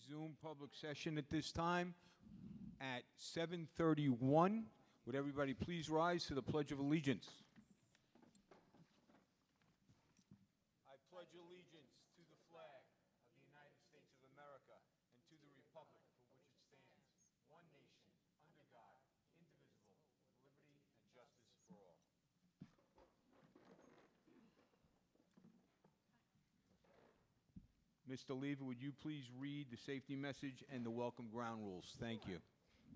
Zoom public session at this time at 7:31. Would everybody please rise to the Pledge of Allegiance? I pledge allegiance to the flag of the United States of America and to the republic for which it stands, one nation, under God, indivisible, with liberty and justice for all. Mr. Lever, would you please read the safety message and the welcome ground rules? Thank you.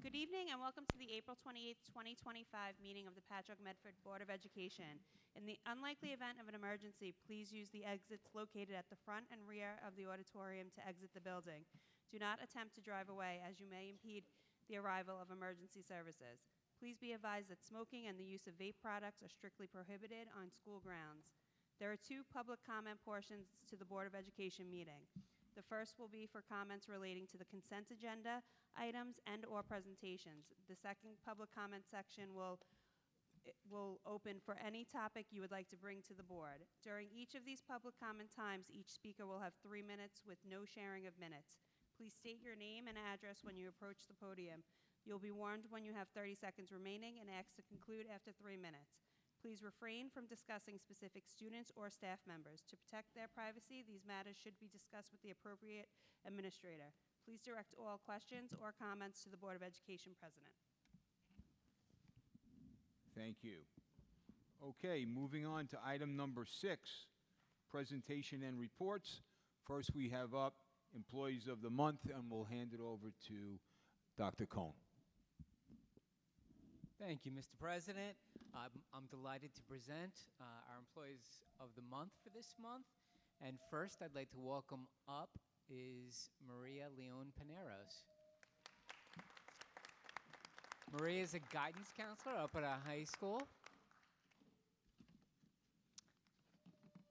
Good evening and welcome to the April 28th, 2025 meeting of the Patchogue-Medford Board of Education. In the unlikely event of an emergency, please use the exits located at the front and rear of the auditorium to exit the building. Do not attempt to drive away as you may impede the arrival of emergency services. Please be advised that smoking and the use of vape products are strictly prohibited on school grounds. There are two public comment portions to the Board of Education meeting. The first will be for comments relating to the consent agenda items and or presentations. The second public comment section will open for any topic you would like to bring to the board. During each of these public comment times, each speaker will have 3 minutes with no sharing of minutes. Please state your name and address when you approach the podium. You'll be warned when you have 30 seconds remaining and asked to conclude after 3 minutes. Please refrain from discussing specific students or staff members. To protect their privacy, these matters should be discussed with the appropriate administrator. Please direct all questions or comments to the Board of Education President. Thank you. Okay, moving on to item number 6, presentation and reports. First, we have up Employees of the Month, and we'll hand it over to Dr. Cohn. Thank you, Mr. President. I'm delighted to present our Employees of the Month for this month. And first, I'd like to welcome up is Maria Leon Paneros. Maria is a guidance counselor up at our high school.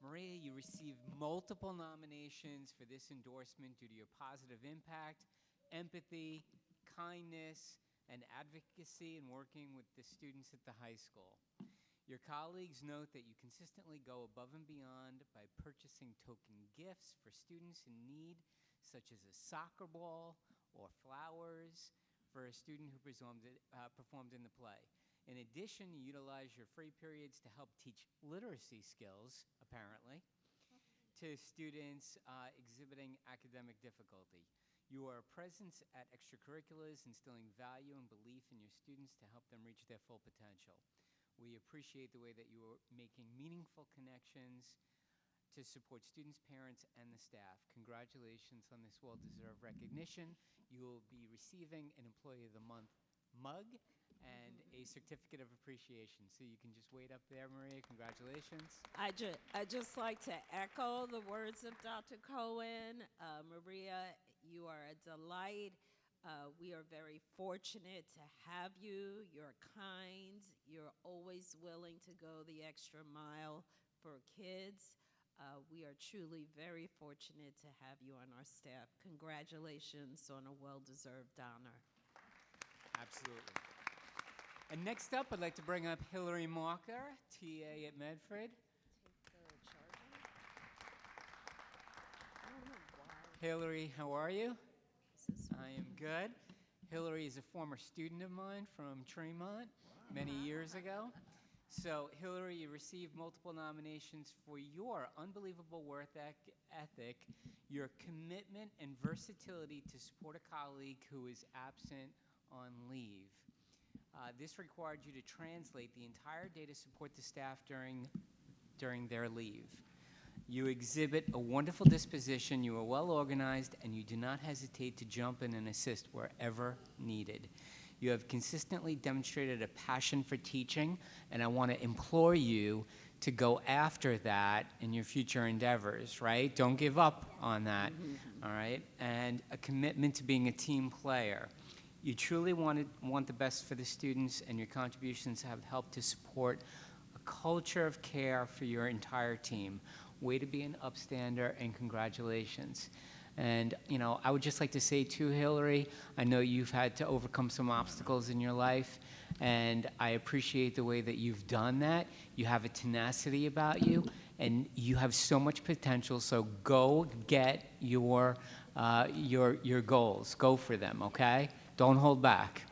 Maria, you received multiple nominations for this endorsement due to your positive impact, empathy, kindness, and advocacy in working with the students at the high school. Your colleagues note that you consistently go above and beyond by purchasing token gifts for students in need, such as a soccer ball or flowers for a student who performed in the play. In addition, you utilize your free periods to help teach literacy skills, apparently, to students exhibiting academic difficulty. You are a presence at extracurriculars, instilling value and belief in your students to help them reach their full potential. We appreciate the way that you are making meaningful connections to support students, parents, and the staff. Congratulations on this well-deserved recognition. You will be receiving an Employee of the Month mug and a certificate of appreciation. So you can just wait up there, Maria. Congratulations. I just like to echo the words of Dr. Cohen. Maria, you are a delight. We are very fortunate to have you. You're kind. You're always willing to go the extra mile for kids. We are truly very fortunate to have you on our staff. Congratulations on a well-deserved honor. Absolutely. And next up, I'd like to bring up Hillary Marker, TA at Medford. Hillary, how are you? I am good. Hillary is a former student of mine from Tremont many years ago. So, Hillary, you received multiple nominations for your unbelievable work ethic, your commitment and versatility to support a colleague who is absent on leave. This required you to translate the entire day to support the staff during their leave. You exhibit a wonderful disposition, you are well organized, and you do not hesitate to jump in and assist wherever needed. You have consistently demonstrated a passion for teaching, and I want to implore you to go after that in your future endeavors, right? Don't give up on that, all right? And a commitment to being a team player. You truly want the best for the students, and your contributions have helped to support a culture of care for your entire team. Way to be an upstander, and congratulations. And, you know, I would just like to say too, Hillary, I know you've had to overcome some obstacles in your life, and I appreciate the way that you've done that. You have a tenacity about you, and you have so much potential, so go get your your goals. Go for them, okay? Don't hold back.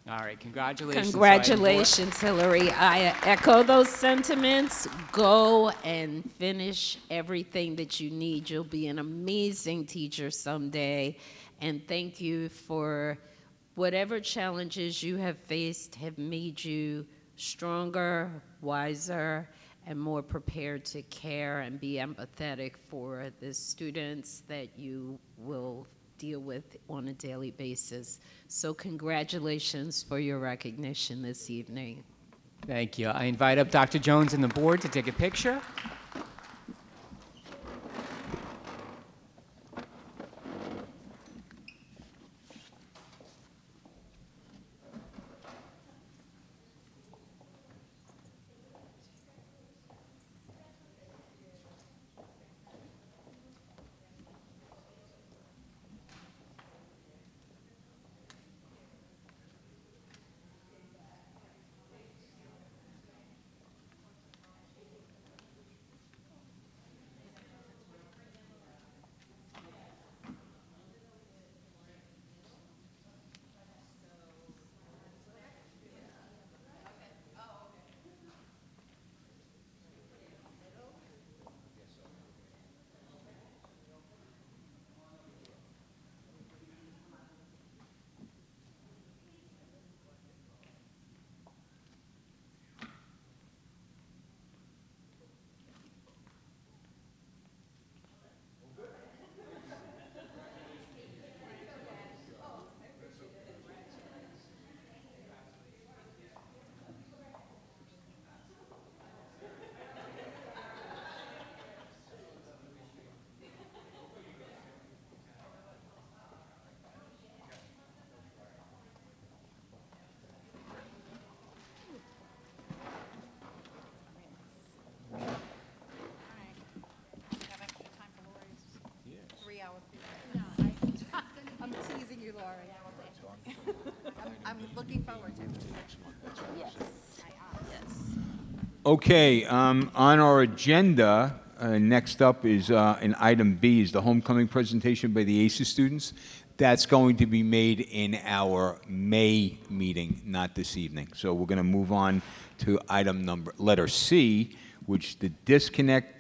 All right, congratulations. Congratulations, Hillary. I echo those sentiments. Go and finish everything that you need. You'll be an amazing teacher someday. And thank you for whatever challenges you have faced have made you stronger, wiser, and more prepared to care and be empathetic for the students that you will deal with on a daily basis. So congratulations for your recognition this evening. Thank you. I invite up Dr. Jones and the board to take a picture. I'm teasing you, Lori. I'm looking forward to it. Yes. Okay, on our agenda, next up is an item B, is the homecoming presentation by the ACES students. That's going to be made in our May meeting, not this evening. So we're going to move on to letter C, which the disconnect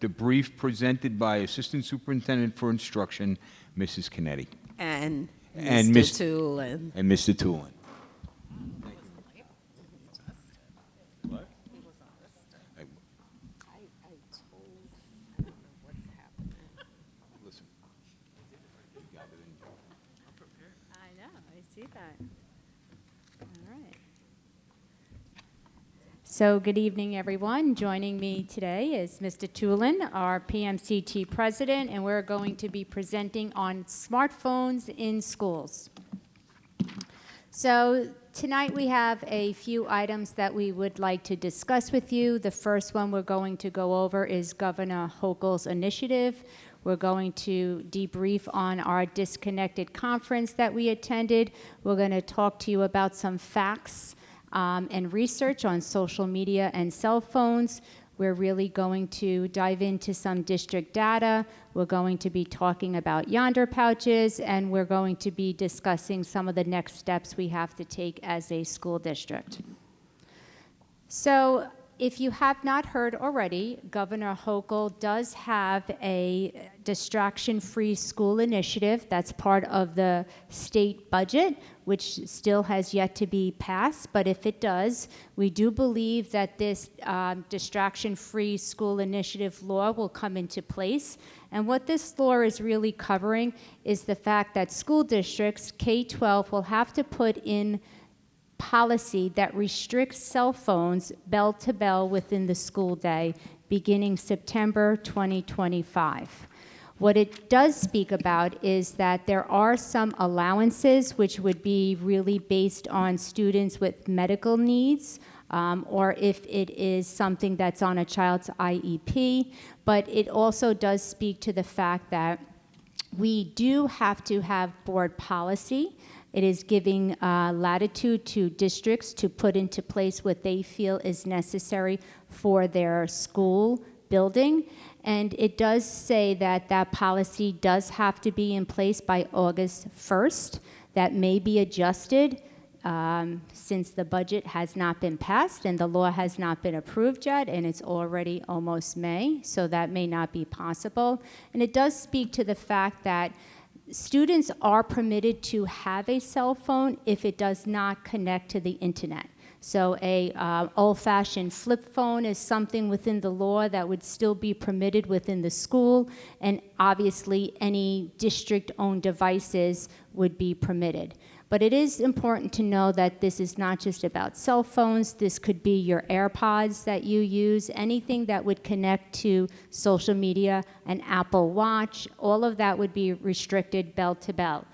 debrief presented by Assistant Superintendent for Instruction, Mrs. Kennedy. And And Mr. Miss- Tulin. And Mr. Tulin. I know, I see that. All right. So good evening, everyone. Joining me today is Mr. Tulin, our PMCT president, and we're going to be presenting on smartphones in schools. So tonight we have a few items that we would like to discuss with you. The first one we're going to go over is Governor Hochul's initiative. We're going to debrief on our disconnected conference that we attended. We're going to talk to you about some facts and research on social media and cell phones. We're really going to dive into some district data. We're going to be talking about yonder pouches, and we're going to be discussing some of the next steps we have to take as a school district. So if you have not heard already, Governor Hochul does have a distraction-free school initiative that's part of the state budget, which still has yet to be passed. But if it does, we do believe that this distraction-free school initiative law will come into place. And what this law is really covering is the fact that school districts, K-12, will have to put in policy that restricts cell phones bell to bell within the school day beginning September 2025. What it does speak about is that there are some allowances which would be really based on students with medical needs, or if it is something that's on a child's IEP, but it also does speak to the fact that we do have to have board policy. It is giving latitude to districts to put into place what they feel is necessary for their school building. And it does say that that policy does have to be in place by August 1st. That may be adjusted since the budget has not been passed and the law has not been approved yet, and it's already almost May, so that may not be possible. And it does speak to the fact that students are permitted to have a cell phone if it does not connect to the internet. So a old-fashioned flip phone is something within the law that would still be permitted within the school, and obviously any district-owned devices would be permitted. But it is important to know that this is not just about cell phones. This could be your AirPods that you use, anything that would connect to social media, an Apple Watch, all of that would be restricted bell to bell.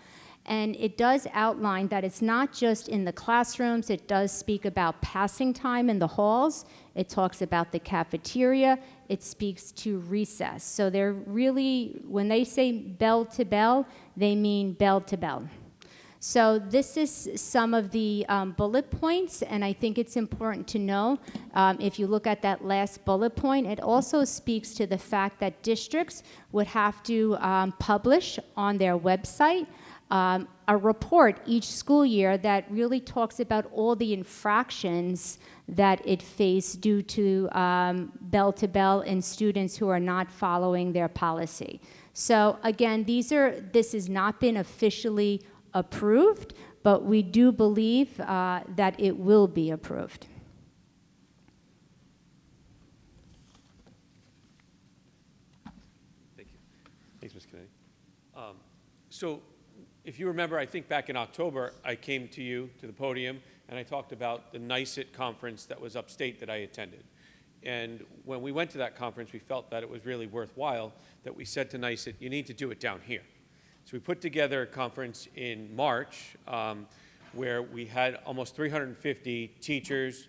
And it does outline that it's not just in the classrooms. It does speak about passing time in the halls. It talks about the cafeteria. It speaks to recess. So they're really, when they say bell to bell, they mean bell to bell. So this is some of the bullet points, and I think it's important to know, if you look at that last bullet point, it also speaks to the fact that districts would have to publish on their website a report each school year that really talks about all the infractions that it faced due to bell to bell and students who are not following their policy. So again, this has not been officially approved, but we do believe that it will be approved. Thank you. Thanks, Ms. Kennedy. So if you remember, I think back in October, I came to you, to the podium, and I talked about the NICET conference that was upstate that I attended. And when we went to that conference, we felt that it was really worthwhile that we said to NICET, you need to do it down here. So we put together a conference in March where we had almost 350 teachers,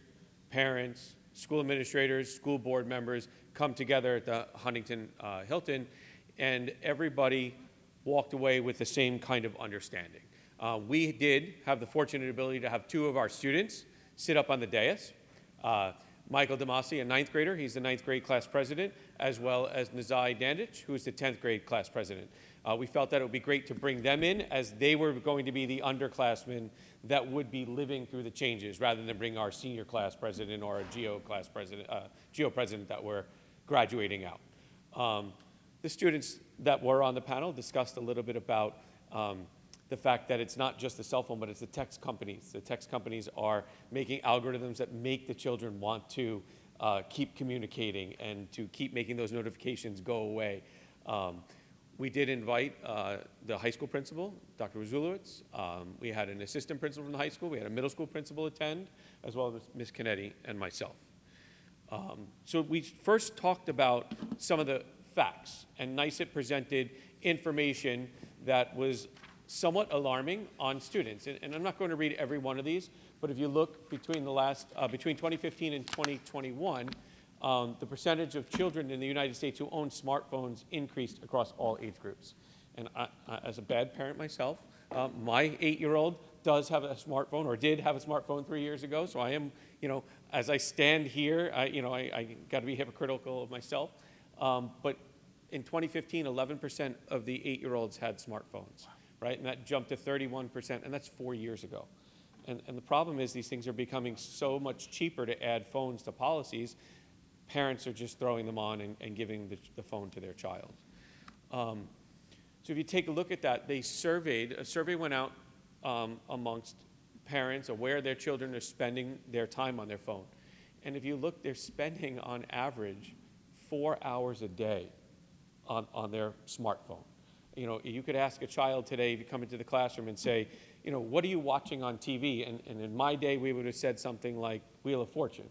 parents, school administrators, school board members come together at the Huntington Hilton, and everybody walked away with the same kind of understanding. We did have the fortunate ability to have two of our students sit up on the dais. Michael Damasi, a 9th grader, he's the 9th grade class president, as well as Nazai Dandich, who is the 10th grade class president. We felt that it would be great to bring them in, as they were going to be the underclassmen that would be living through the changes, rather than bring our senior class president or a GEO class president, GEO president that were graduating out. The students that were on the panel discussed a little bit about the fact that it's not just the cell phone, but it's the text companies. The text companies are making algorithms that make the children want to keep communicating and to keep making those notifications go away. We did invite the high school principal, Dr. Wazulowicz. We had an assistant principal from the high school. We had a middle school principal attend, as well as Ms. Kennedy and myself. So we first talked about some of the facts, and NICET presented information that was somewhat alarming on students. And I'm not going to read every one of these, but if you look between between 2015 and 2021, the percentage of children in the United States who own smartphones increased across all age groups. And as a bad parent myself, my 8-year-old does have a smartphone, or did have a smartphone 3 years ago. So I am, as I stand here, I got to be hypocritical of myself. But in 2015, 11% of the 8-year-olds had smartphones, right? And that jumped to 31%, and that's 4 years ago. And the problem is these things are becoming so much cheaper to add phones to policies. Parents are just throwing them on and giving the phone to their child. So if you take a look at that, a survey went out amongst parents of where their children are spending their time on their phone. And if you look, they're spending on average 4 hours a day on their smartphone. You could ask a child today, if you come into the classroom and say, what are you watching on TV? And in my day, we would have said something like Wheel of Fortune.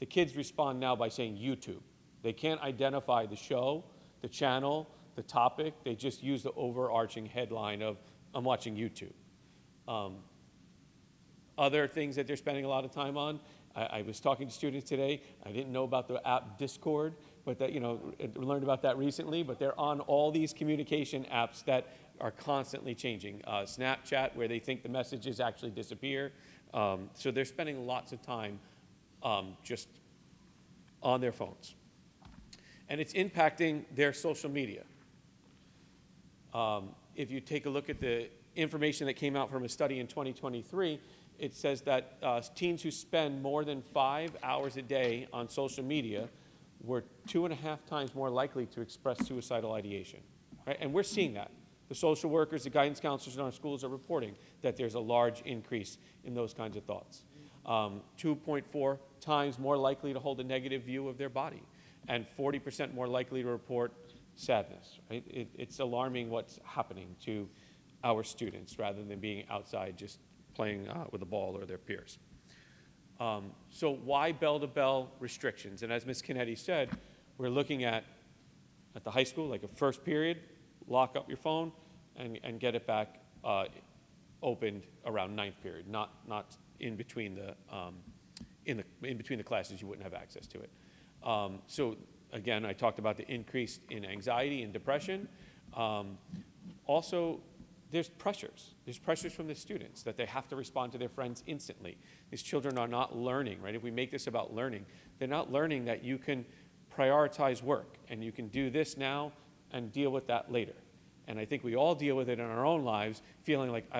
The kids respond now by saying YouTube. They can't identify the show, the channel, the topic. They just use the overarching headline of, I'm watching YouTube. Other things that they're spending a lot of time on, I was talking to students today. I didn't know about the app Discord, but that, learned about that recently, but they're on all these communication apps that are constantly changing. Snapchat, where they think the messages actually disappear. So they're spending lots of time just on their phones. and it's impacting their social media. If you take a look at the information that came out from a study in 2023, it says that teens who spend more than 5 hours a day on social media were 2.5 times more likely to express suicidal ideation. Right? And we're seeing that. The social workers, the guidance counselors in our schools are reporting that there's a large increase in those kinds of thoughts. 2.4 times more likely to hold a negative view of their body, and 40% more likely to report sadness. Right? It's alarming what's happening to our students rather than being outside just playing with a ball or their peers. So why bell-to-bell restrictions? And as Ms. Kennedy said, we're looking at the high school, like a first period, lock up your phone and get it back opened around ninth period, not in between the classes. You wouldn't have access to it. So again, I talked about the increase in anxiety and depression. Also, there's pressures. There's pressures from the students that they have to respond to their friends instantly. These children are not learning, right? If we make this about learning, they're not learning that you can prioritize work and you can do this now and deal with that later. And I think we all deal with it in our own lives, feeling like,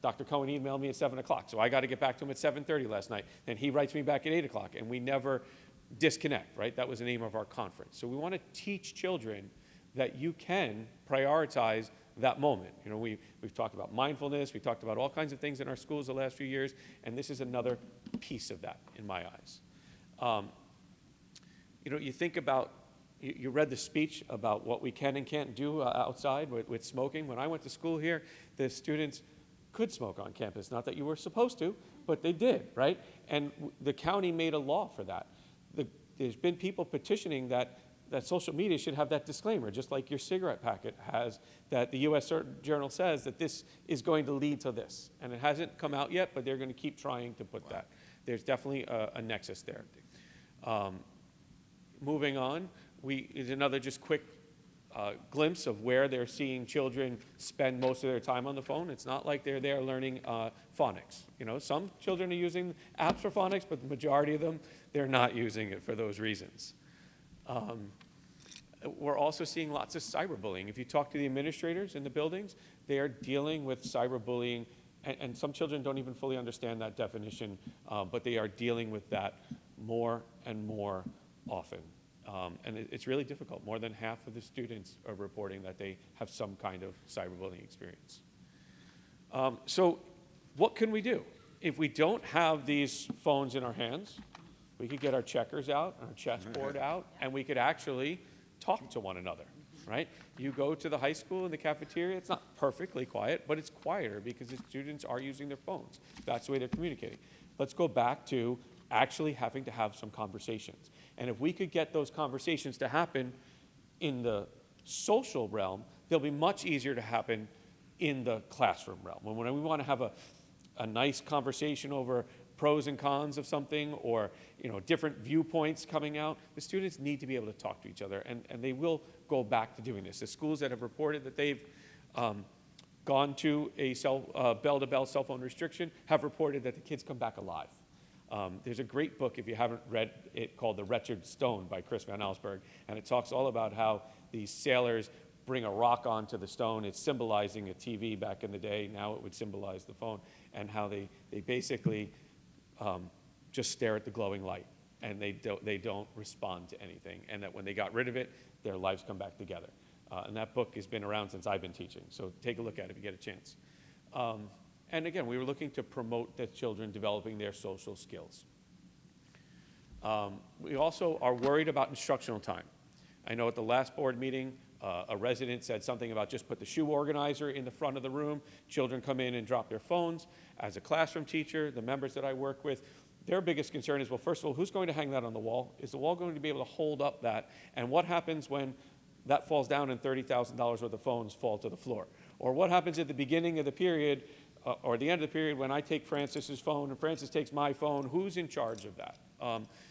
Dr. Cohen emailed me at 7 o'clock, so I got to get back to him at 7:30 last night. Then he writes me back at 8 o'clock, and we never disconnect, right? That was the name of our conference. So we want to teach children that you can prioritize that moment. We've talked about mindfulness, we've talked about all kinds of things in our schools the last few years, and this is another piece of that in my eyes. You think about, you read the speech about what we can and can't do outside with smoking. When I went to school here, the students could smoke on campus. Not that you were supposed to, but they did, right? And the county made a law for that. There's been people petitioning that social media should have that disclaimer, just like your cigarette packet has, that the U.S. Journal says that this is going to lead to this. And it hasn't come out yet, but they're going to keep trying to put that. There's definitely a nexus there. Moving on, is another just quick glimpse of where they're seeing children spend most of their time on the phone. It's not like they're there learning phonics. Some children are using apps for phonics, but the majority of them, they're not using it for those reasons. We're also seeing lots of cyberbullying. If you talk to the administrators in the buildings, they are dealing with cyberbullying, and some children don't even fully understand that definition, but they are dealing with that more and more often. And it's really difficult. More than half of the students are reporting that they have some kind of cyberbullying experience. So what can we do? If we don't have these phones in our hands, we could get our checkers out, our chessboard out, and we could actually talk to one another, right? You go to the high school in the cafeteria, it's not perfectly quiet, but it's quieter because the students are using their phones. That's the way they're communicating. Let's go back to actually having to have some conversations. And if we could get those conversations to happen in the social realm, they'll be much easier to happen in the classroom realm. When we want to have a nice conversation over pros and cons of something, or different viewpoints coming out, the students need to be able to talk to each other, and they will go back to doing this. The schools that have reported that they've gone to a bell-to-bell cell phone restriction have reported that the kids come back alive. There's a great book, if you haven't read it, called The Wretched Stone by Chris Van Allsburg, and it talks all about how these sailors bring a rock onto the stone. It's symbolizing a TV back in the day. Now it would symbolize the phone, and how they basically just stare at the glowing light, and they don't respond to anything, and that when they got rid of it, their lives come back together. And that book has been around since I've been teaching, so take a look at it if you get a chance. And again, we were looking to promote the children developing their social skills. We also are worried about instructional time. I know at the last board meeting, a resident said something about just put the shoe organizer in the front of the room. Children come in and drop their phones. As a classroom teacher, the members that I work with, their biggest concern is, well, first of all, who's going to hang that on the wall? Is the wall going to be able to hold up that? And what happens when that falls down and $30,000 worth of phones fall to the floor? Or what happens at the beginning of the period or the end of the period when I take Francis's phone and Francis takes my phone? Who's in charge of that?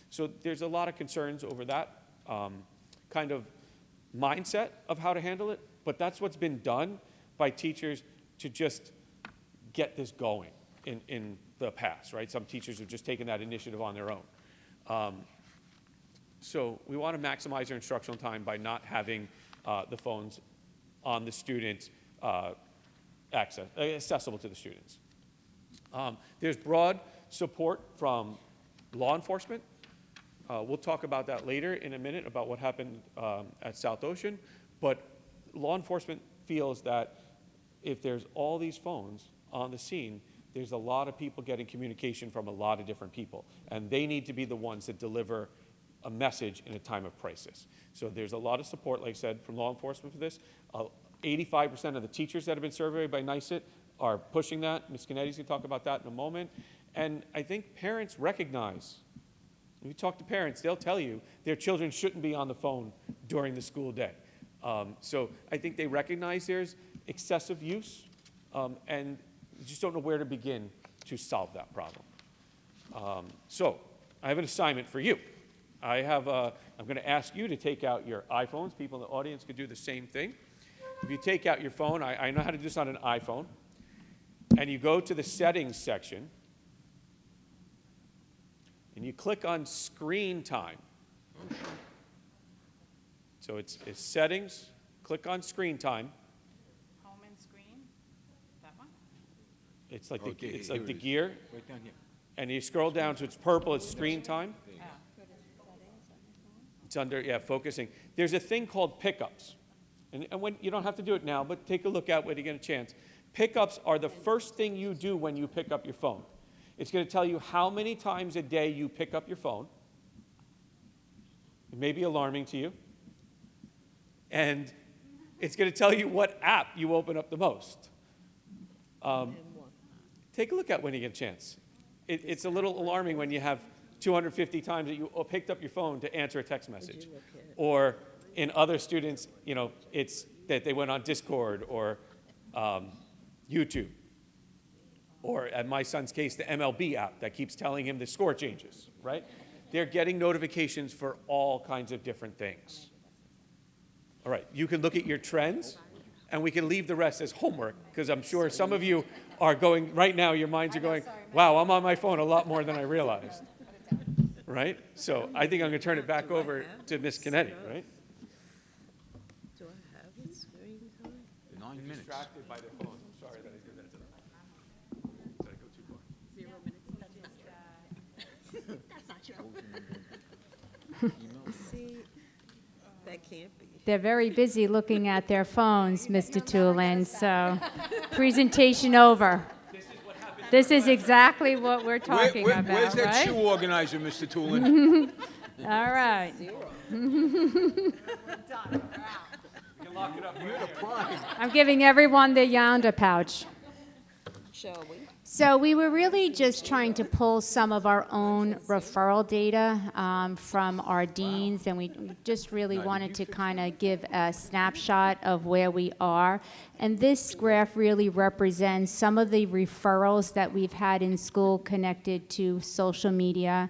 So there's a lot of concerns over that kind of mindset of how to handle it, but that's what's been done by teachers to just get this going in the past, right? Some teachers have just taken that initiative on their own. So we want to maximize their instructional time by not having the phones on the student accessible to the students. There's broad support from law enforcement. We'll talk about that later in a minute about what happened at South Ocean, but law enforcement feels that if there's all these phones on the scene, there's a lot of people getting communication from a lot of different people, and they need to be the ones that deliver a message in a time of crisis. So there's a lot of support, like I said, from law enforcement for this. 85% of the teachers that have been surveyed by NICET are pushing that. Ms. Canetti's going to talk about that in a moment. And I think parents recognize, when you talk to parents, they'll tell you their children shouldn't be on the phone during the school day. So I think they recognize there's excessive use, and just don't know where to begin to solve that problem. So I have an assignment for you. I'm going to ask you to take out your iPhones. People in the audience could do the same thing. If you take out your phone, I know how to do this on an iPhone, and you go to the settings section, and you click on screen time. So it's settings, click on screen time. Home and screen, that one? It's like Okay, it's here like it the is. gear, Right down here. and you scroll down, so it's purple, it's screen time. It's under, yeah, focusing. There's a thing called pickups. And when, you don't have to do it now, but take a look at when you get a chance. Pickups are the first thing you do when you pick up your phone. It's going to tell you how many times a day you pick up your phone. It may be alarming to you. And it's going to tell you what app you open up the most. Take a look at when you get a chance. It's a little alarming when you have 250 times that you picked up your phone to answer a text message. Or in other students, you know, it's that they went on Discord or YouTube. Or in my son's case, the MLB app that keeps telling him the score changes, right? They're getting notifications for all kinds of different things. All right, you can look at your trends, and we can leave the rest as homework, because I'm sure some of you are going, right now, your minds are going, wow, I'm on my phone a lot more than I realized. Right? So I think I'm going to turn it back over to Ms. Canetti, right? Do I have a screen time? 9 minutes. Distracted by their phones. I'm sorry that I did that to them. Did I go too far? 0 minutes. That's not true. See, that can't be. They're very busy looking at their phones, Mr. Tulin, so presentation over. This is exactly what we're talking about, Where's that right? shoe organizer, Mr. Tulin? All right. You can lock it up. You're the prime. I'm giving everyone the Yonder pouch. Shall we? So we were really just trying to pull some of our own referral data from our deans, and we just really wanted to kind of give a snapshot of where we are. And this graph really represents some of the referrals that we've had in school connected to social media,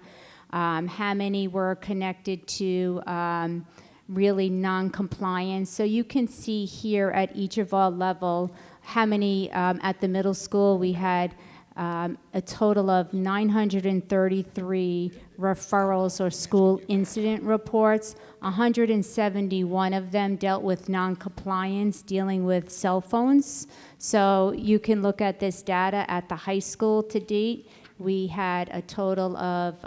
how many were connected to really non-compliance. So you can see here at each of our level how many at the middle school we had a total of 933 referrals or school incident reports. 171 of them dealt with non-compliance, dealing with cell phones. So you can look at this data at the high school to date. We had a total of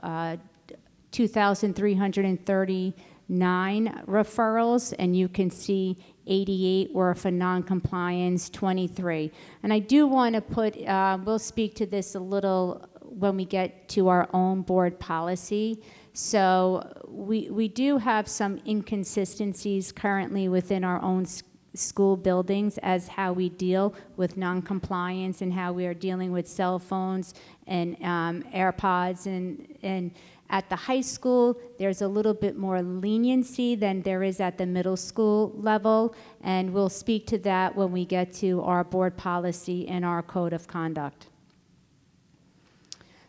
2,339 referrals, and you can see 88 were for non-compliance, 23. And I do want to put, we'll speak to this a little when we get to our own board policy. So we do have some inconsistencies currently within our own school buildings as how we deal with non-compliance and how we are dealing with cell phones and AirPods and at the high school, there's a little bit more leniency than there is at the middle school level, and we'll speak to that when we get to our board policy and our code of conduct.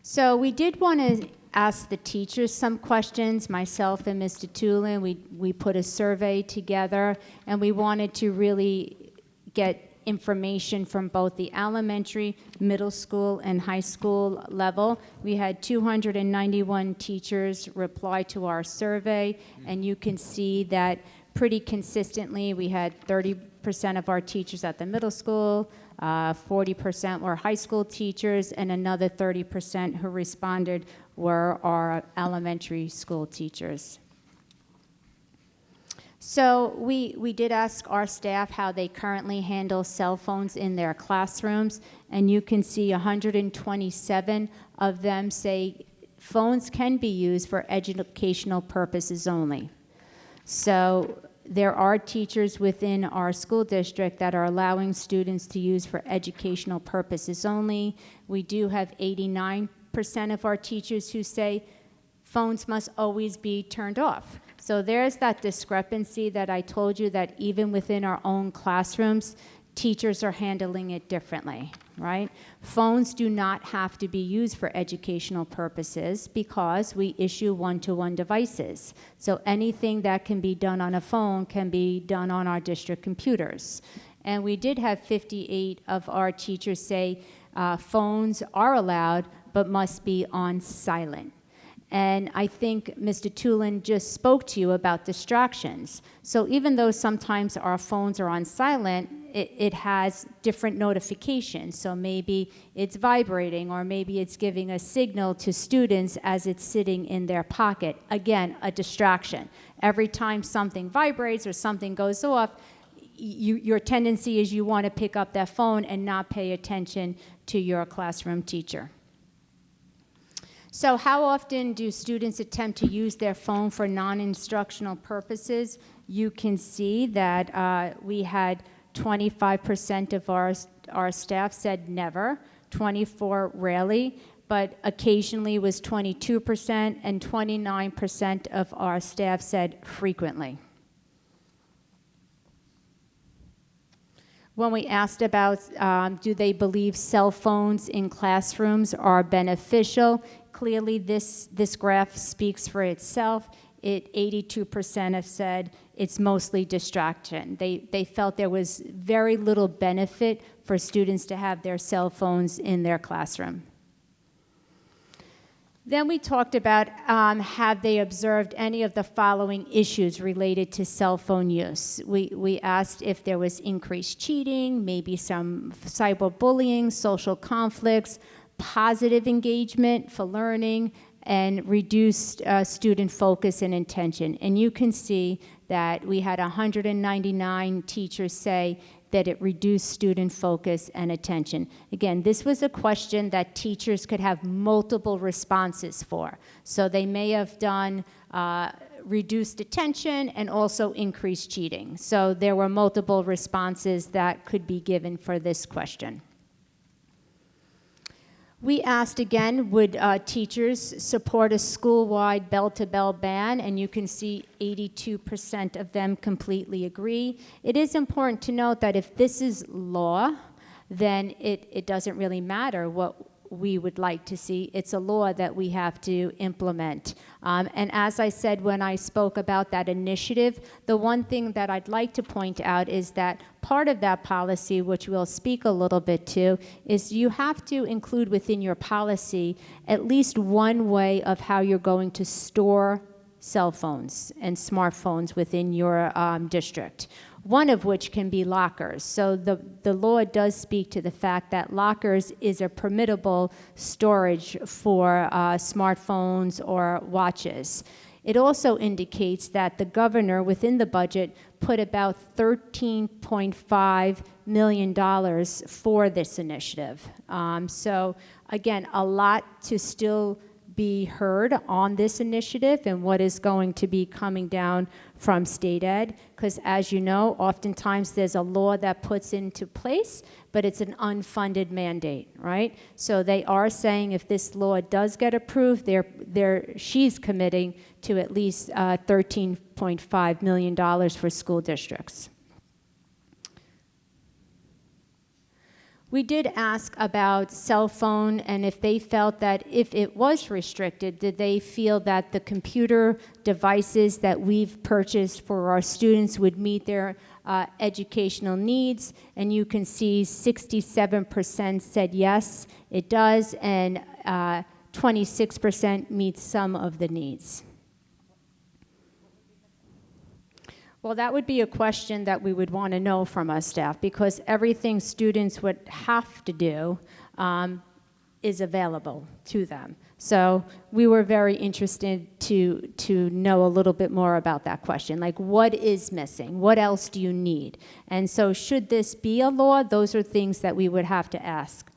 So we did want to ask the teachers some questions, myself and Mr. Tulin. We put a survey together, and we wanted to really get information from both the elementary, middle school, and high school level. We had 291 teachers reply to our survey, and you can see that pretty consistently we had 30% of our teachers at the middle school, 40% were high school teachers, and another 30% who responded were our elementary school teachers. So we did ask our staff how they currently handle cell phones in their classrooms, and you can see 127 of them say phones can be used for educational purposes only. So there are teachers within our school district that are allowing students to use for educational purposes only. We do have 89% of our teachers who say phones must always be turned off. So there's that discrepancy that I told you, that even within our own classrooms, teachers are handling it differently, right? Phones do not have to be used for educational purposes because we issue one-to-one devices. So anything that can be done on a phone can be done on our district computers. And we did have 58 of our teachers say phones are allowed but must be on silent. And I think Mr. Tulin just spoke to you about distractions. So even though sometimes our phones are on silent, it has different notifications. So maybe it's vibrating, or maybe it's giving a signal to students as it's sitting in their pocket. Again, a distraction. Every time something vibrates or something goes off, your tendency is you want to pick up that phone and not pay attention to your classroom teacher. So how often do students attempt to use their phone for non-instructional purposes? You can see that we had 25% of our staff said never, 24% rarely, but occasionally was 22%, and 29% of our staff said frequently. When we asked about do they believe cell phones in classrooms are beneficial, clearly this graph speaks for itself. 82% have said it's mostly distraction. They felt there was very little benefit for students to have their cell phones in their classroom. Then we talked about have they observed any of the following issues related to cell phone use. We asked if there was increased cheating, maybe some cyberbullying, social conflicts, positive engagement for learning, and reduced student focus and attention. And you can see that we had 199 teachers say that it reduced student focus and attention. Again, this was a question that teachers could have multiple responses for. So they may have done reduced attention and also increased cheating. So there were multiple responses that could be given for this question. We asked again, would teachers support a school-wide bell-to-bell ban? And you can see 82% of them completely agree. It is important to note that if this is law, then it doesn't really matter what we would like to see. It's a law that we have to implement. And as I said when I spoke about that initiative, the one thing that I'd like to point out is that part of that policy, which we'll speak a little bit to, is you have to include within your policy at least one way of how you're going to store cell phones and smartphones within your district, one of which can be lockers. So the law does speak to the fact that lockers is a permittable storage for smartphones or watches. It also indicates that the governor within the budget put about $13.5 million for this initiative. So again, a lot to still be heard on this initiative and what is going to be coming down from state ed, because as you know, oftentimes there's a law that puts into place, but it's an unfunded mandate, right? So they are saying if this law does get approved, she's committing to at least $13.5 million for school districts. We did ask about cell phone and if they felt that if it was restricted, did they feel that the computer devices that we've purchased for our students would meet their educational needs, and you can see 67% said yes, it does, and 26% meets some of the needs. Well, that would be a question that we would want to know from our staff, because everything students would have to do is available to them. So we were very interested to know a little bit more about that question, like what is missing? What else do you need? And so should this be a law? Those are things that we would have to ask.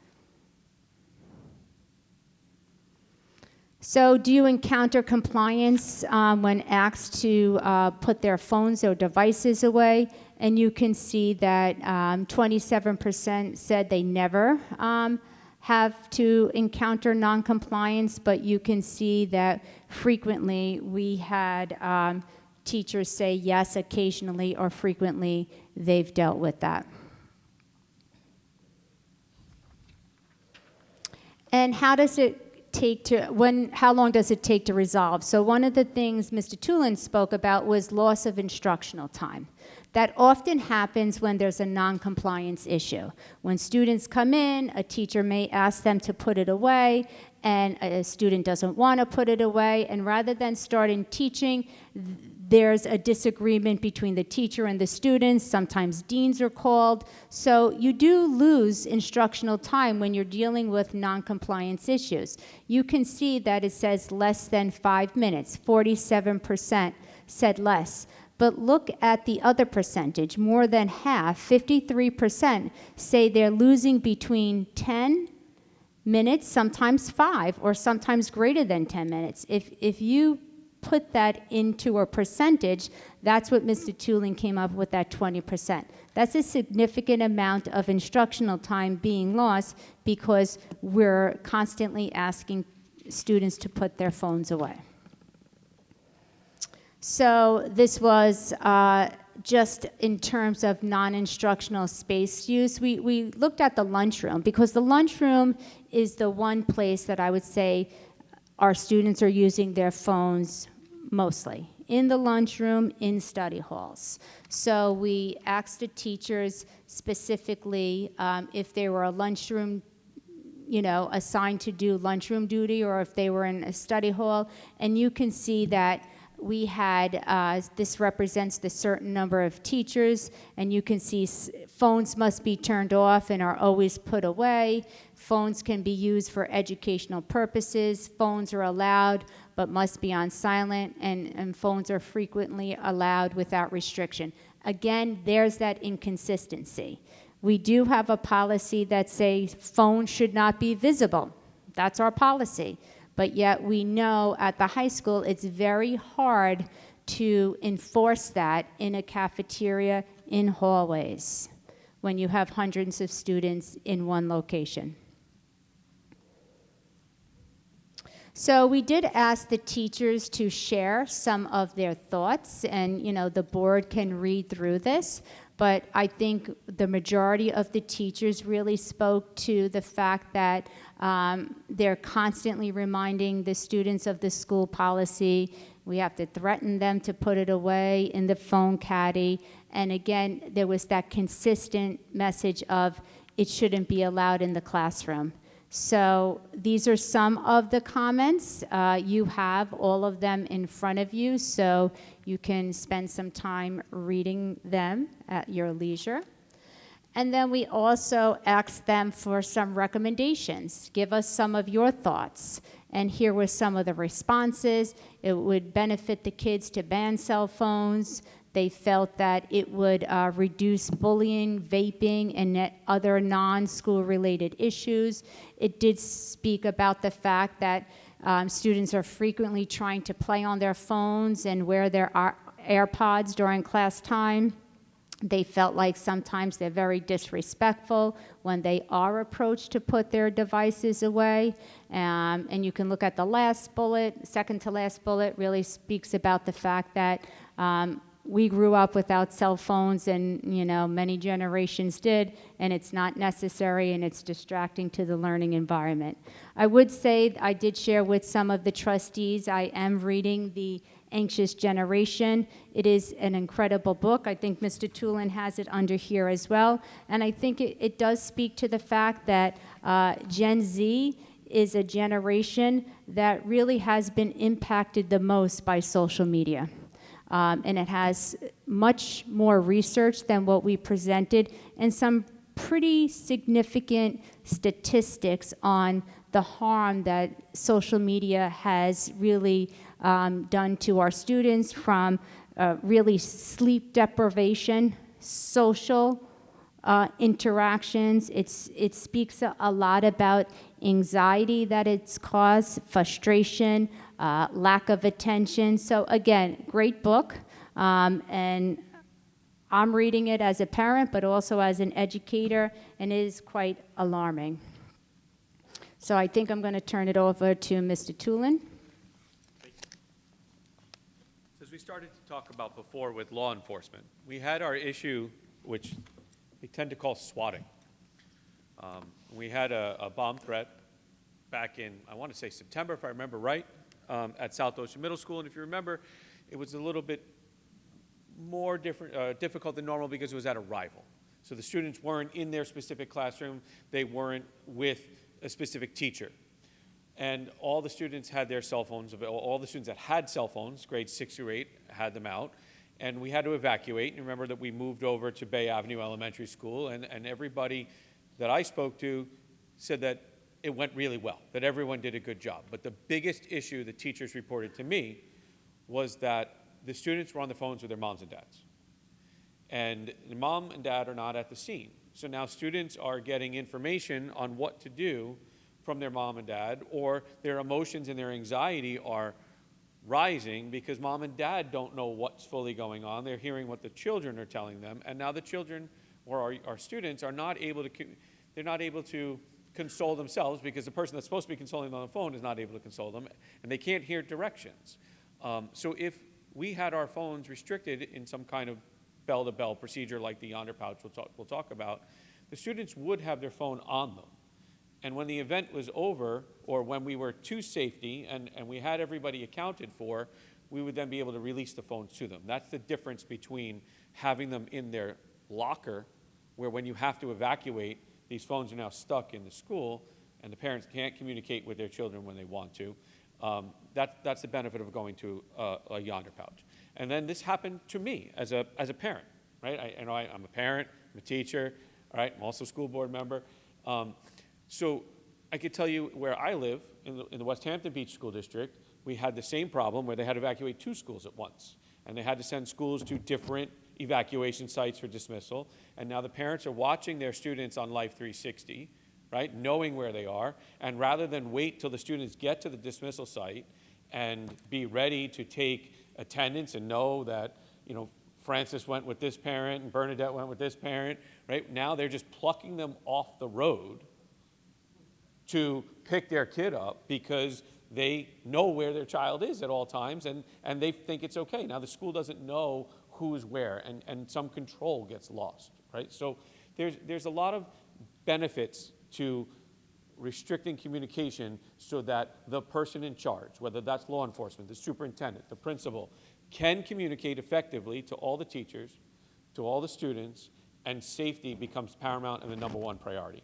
So do you encounter compliance when asked to put their phones or devices away? And you can see that 27% said they never have to encounter noncompliance, but you can see that frequently we had teachers say yes, occasionally or frequently they've dealt with that. And how does it how long does it take to resolve? So one of the things Mr. Tulin spoke about was loss of instructional time. That often happens when there's a non-compliance issue. When students come in, a teacher may ask them to put it away, and a student doesn't want to put it away, and rather than starting teaching, there's a disagreement between the teacher and the students. Sometimes deans are called. So you do lose instructional time when you're dealing with non-compliance issues. You can see that it says less than 5 minutes. 47% said less. But look at the other percentage. More than half, 53%, say they're losing between 10 minutes, sometimes 5, or sometimes greater than 10 minutes. If you put that into a percentage, that's what Mr. Tulin came up with, that 20%. That's a significant amount of instructional time being lost because we're constantly asking students to put their phones away. So this was just in terms of non-instructional space use. We looked at the lunchroom, because the lunchroom is the one place that I would say our students are using their phones mostly. In the lunchroom, in study halls. So we asked the teachers specifically if they were a lunchroom, assigned to do lunchroom duty, or if they were in a study hall. And you can see that we had, this represents the certain number of teachers, and you can see phones must be turned off and are always put away. Phones can be used for educational purposes. Phones are allowed but must be on silent, and phones are frequently allowed without restriction. Again, there's that inconsistency. We do have a policy that says phones should not be visible. That's our policy. But yet we know at the high school it's very hard to enforce that in a cafeteria, in hallways, when you have hundreds of students in one location. So we did ask the teachers to share some of their thoughts, and the board can read through this, but I think the majority of the teachers really spoke to the fact that they're constantly reminding the students of the school policy. We have to threaten them to put it away in the phone caddy. And again, there was that consistent message of it shouldn't be allowed in the classroom. So these are some of the comments. You have all of them in front of you, so you can spend some time reading them at your leisure. And then we also asked them for some recommendations. Give us some of your thoughts. And here were some of the responses. It would benefit the kids to ban cell phones. They felt that it would reduce bullying, vaping, and other non-school related issues. It did speak about the fact that students are frequently trying to play on their phones and wear their AirPods during class time. They felt like sometimes they're very disrespectful when they are approached to put their devices away. And you can look at the last bullet, second to last bullet, really speaks about the fact that we grew up without cell phones, and many generations did, and it's not necessary, and it's distracting to the learning environment. I would say I did share with some of the trustees, I am reading the Anxious Generation. It is an incredible book. I think Mr. Tulin has it under here as well. And I think it does speak to the fact that Gen Z is a generation that really has been impacted the most by social media. And it has much more research than what we presented and some pretty significant statistics on the harm that social media has really done to our students, from really sleep deprivation, social interactions. It speaks a lot about anxiety that it's caused, frustration, lack of attention. So again, great book. And I'm reading it as a parent, but also as an educator, and it is quite alarming. So I think I'm going to turn it over to Mr. Tulin. As we started to talk about before with law enforcement, we had our issue, which they tend to call swatting. We had a bomb threat back in, I want to say September, if I remember right, at South Ocean Middle School. And if you remember, it was a little bit more difficult than normal because it was at a rival. So the students weren't in their specific classroom. They weren't with a specific teacher. And all the students had their cell phones, all the students that had cell phones, grades 6 through 8, had them out. And we had to evacuate. And remember that we moved over to Bay Avenue Elementary School, and everybody that I spoke to said that it went really well, that everyone did a good job. But the biggest issue the teachers reported to me was that the students were on the phones with their moms and dads. And the mom and dad are not at the scene. So now students are getting information on what to do from their mom and dad, or their emotions and their anxiety are rising because mom and dad don't know what's fully going on. They're hearing what the children are telling them, and now the children or our students are not able to console themselves because the person that's supposed to be consoling them on the phone is not able to console them, and they can't hear directions. So if we had our phones restricted in some kind of bell-to-bell procedure like the Yonder Pouch we'll talk about, the students would have their phone on them. And when the event was over, or when we were to safety and we had everybody accounted for, we would then be able to release the phones to them. That's the difference between having them in their locker, where when you have to evacuate, these phones are now stuck in the school, and the parents can't communicate with their children when they want to. That's the benefit of going to a Yonder Pouch. And then this happened to me as a parent, right? I'm a parent, I'm a teacher, all right? I'm also a school board member. So I could tell you where I live, in the West Hampton Beach School District, we had the same problem where they had to evacuate 2 schools at once. And they had to send schools to different evacuation sites for dismissal. And now the parents are watching their students on Life 360, right, knowing where they are. And rather than wait till the students get to the dismissal site and be ready to take attendance and know that, Francis went with this parent and Bernadette went with this parent, right? Now they're just plucking them off the road to pick their kid up because they know where their child is at all times, and they think it's okay. Now the school doesn't know who's where, and some control gets lost, right? So there's a lot of benefits to restricting communication so that the person in charge, whether that's law enforcement, the superintendent, the principal, can communicate effectively to all the teachers, to all the students, and safety becomes paramount and the #1 priority.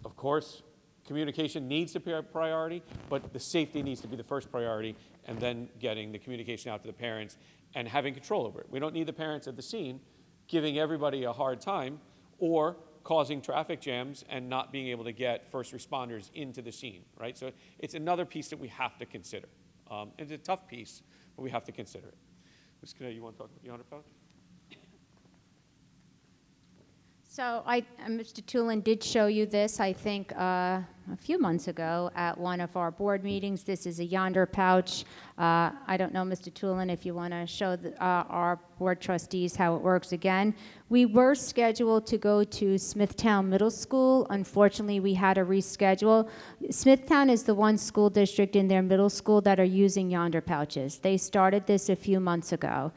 Of course, communication needs to be a priority, but the safety needs to be the first priority, and then getting the communication out to the parents and having control over it. We don't need the parents at the scene giving everybody a hard time or causing traffic jams and not being able to get first responders into the scene, right? So it's another piece that we have to consider. It's a tough piece, but we have to consider it. Ms. Kennedy, you want to talk about the Yonder Pouch? So Mr. Tulin did show you this, I think, a few months ago at one of our board meetings. This is a Yonder Pouch. I don't know, Mr. Tulin, if you want to show our board trustees how it works again. We were scheduled to go to Smithtown Middle School. Unfortunately, we had to reschedule. Smithtown is the one school district in their middle school that are using Yonder Pouches. They started this a few months ago.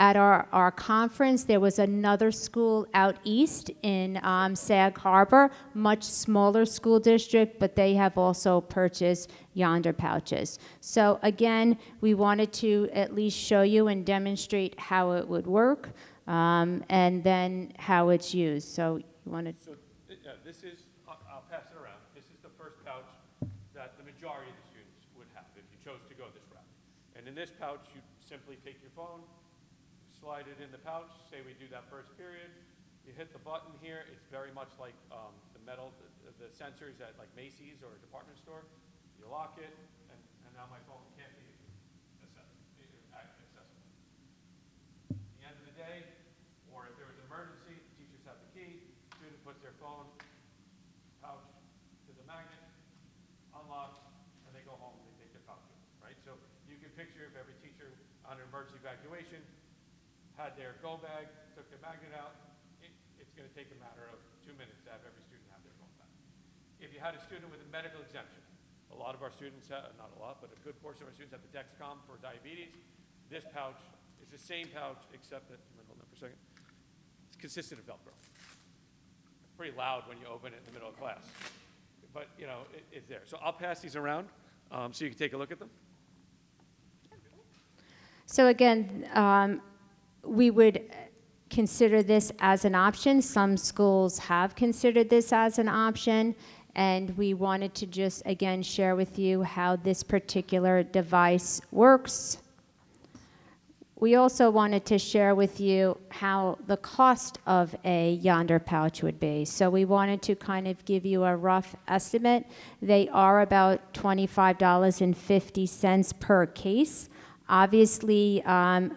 At our conference, there was another school out east in Sag Harbor, much smaller school district, but they have also purchased Yonder pouches. So again, we wanted to at least show you and demonstrate how it would work, and then how it's used. So you want to... So this is, I'll pass it around. This is the first pouch that the majority of the students would have if you chose to go this route. And in this pouch, you simply take your phone, slide it in the pouch, say we do that first period, you hit the button here, it's very much like the metal, the sensors at like Macy's or a department store. You lock it, and now my phone can't be accessible. At the end of the day, or if there was an emergency, the teachers have the key, student puts their phone, pouch to the magnet, unlocks, and they go home and they take their pouch with them, right? So you can picture if every teacher on an emergency evacuation had their go bag, took their magnet out, it's going to take a matter of 2 minutes to have every student have their phone back. If you had a student with a medical exemption, a lot of our students have, not a lot, but a good portion of our students have the Dexcom for diabetes. This pouch is the same pouch, except that, hold on for a second, it's consistent of Velcro. It's pretty loud when you open it in the middle of class, but you know, it's there. So I'll pass these around so you can take a look at them. So again, we would consider this as an option. Some schools have considered this as an option, and we wanted to just, again, share with you how this particular device works. We also wanted to share with you how the cost of a Yonder pouch would be. So we wanted to kind of give you a rough estimate. They are about $25.50 per case. Obviously,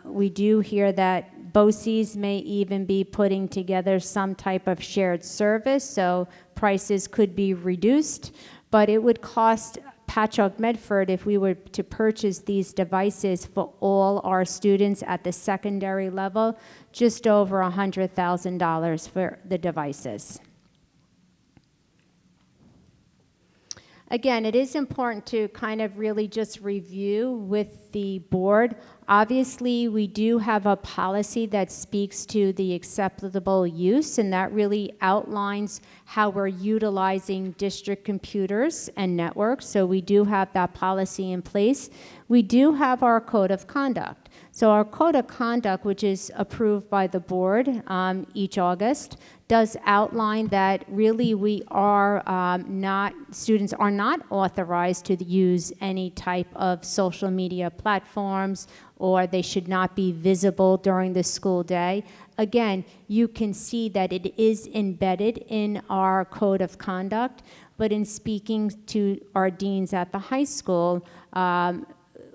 we do hear that BOCES may even be putting together some type of shared service, so prices could be reduced, but it would cost Patchogue-Medford, if we were to purchase these devices for all our students at the secondary level, just over $100,000 for the devices. Again, it is important to kind of really just review with the board. Obviously, we do have a policy that speaks to the acceptable use, and that really outlines how we're utilizing district computers and networks. So we do have that policy in place. We do have our code of conduct. So our code of conduct, which is approved by the board each August, does outline that really we are students are not authorized to use any type of social media platforms, or they should not be visible during the school day. Again, you can see that it is embedded in our code of conduct, but in speaking to our deans at the high school,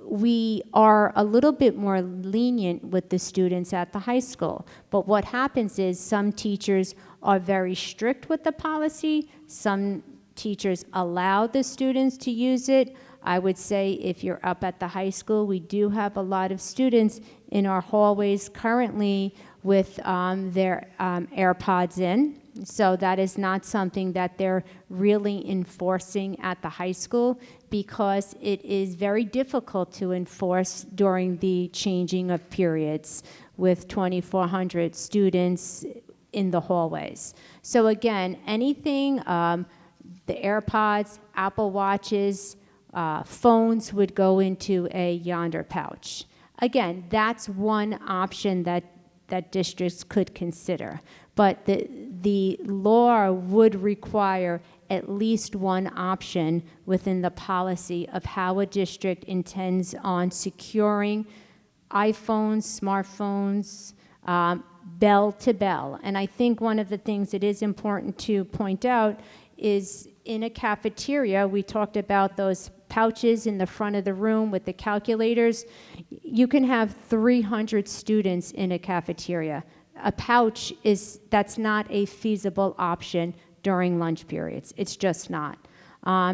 we are a little bit more lenient with the students at the high school. But what happens is some teachers are very strict with the policy. Some teachers allow the students to use it. I would say if you're up at the high school, we do have a lot of students in our hallways currently with their AirPods in. So that is not something that they're really enforcing at the high school, because it is very difficult to enforce during the changing of periods with 2,400 students in the hallways. So again, anything, the AirPods, Apple Watches, phones would go into a Yonder pouch. Again, that's one option that districts could consider. But the law would require at least one option within the policy of how a district intends on securing iPhones, smartphones, bell to bell. And I think one of the things that is important to point out is in a cafeteria, we talked about those pouches in the front of the room with the calculators. You can have 300 students in a cafeteria. A pouch that's not a feasible option during lunch periods. It's just not.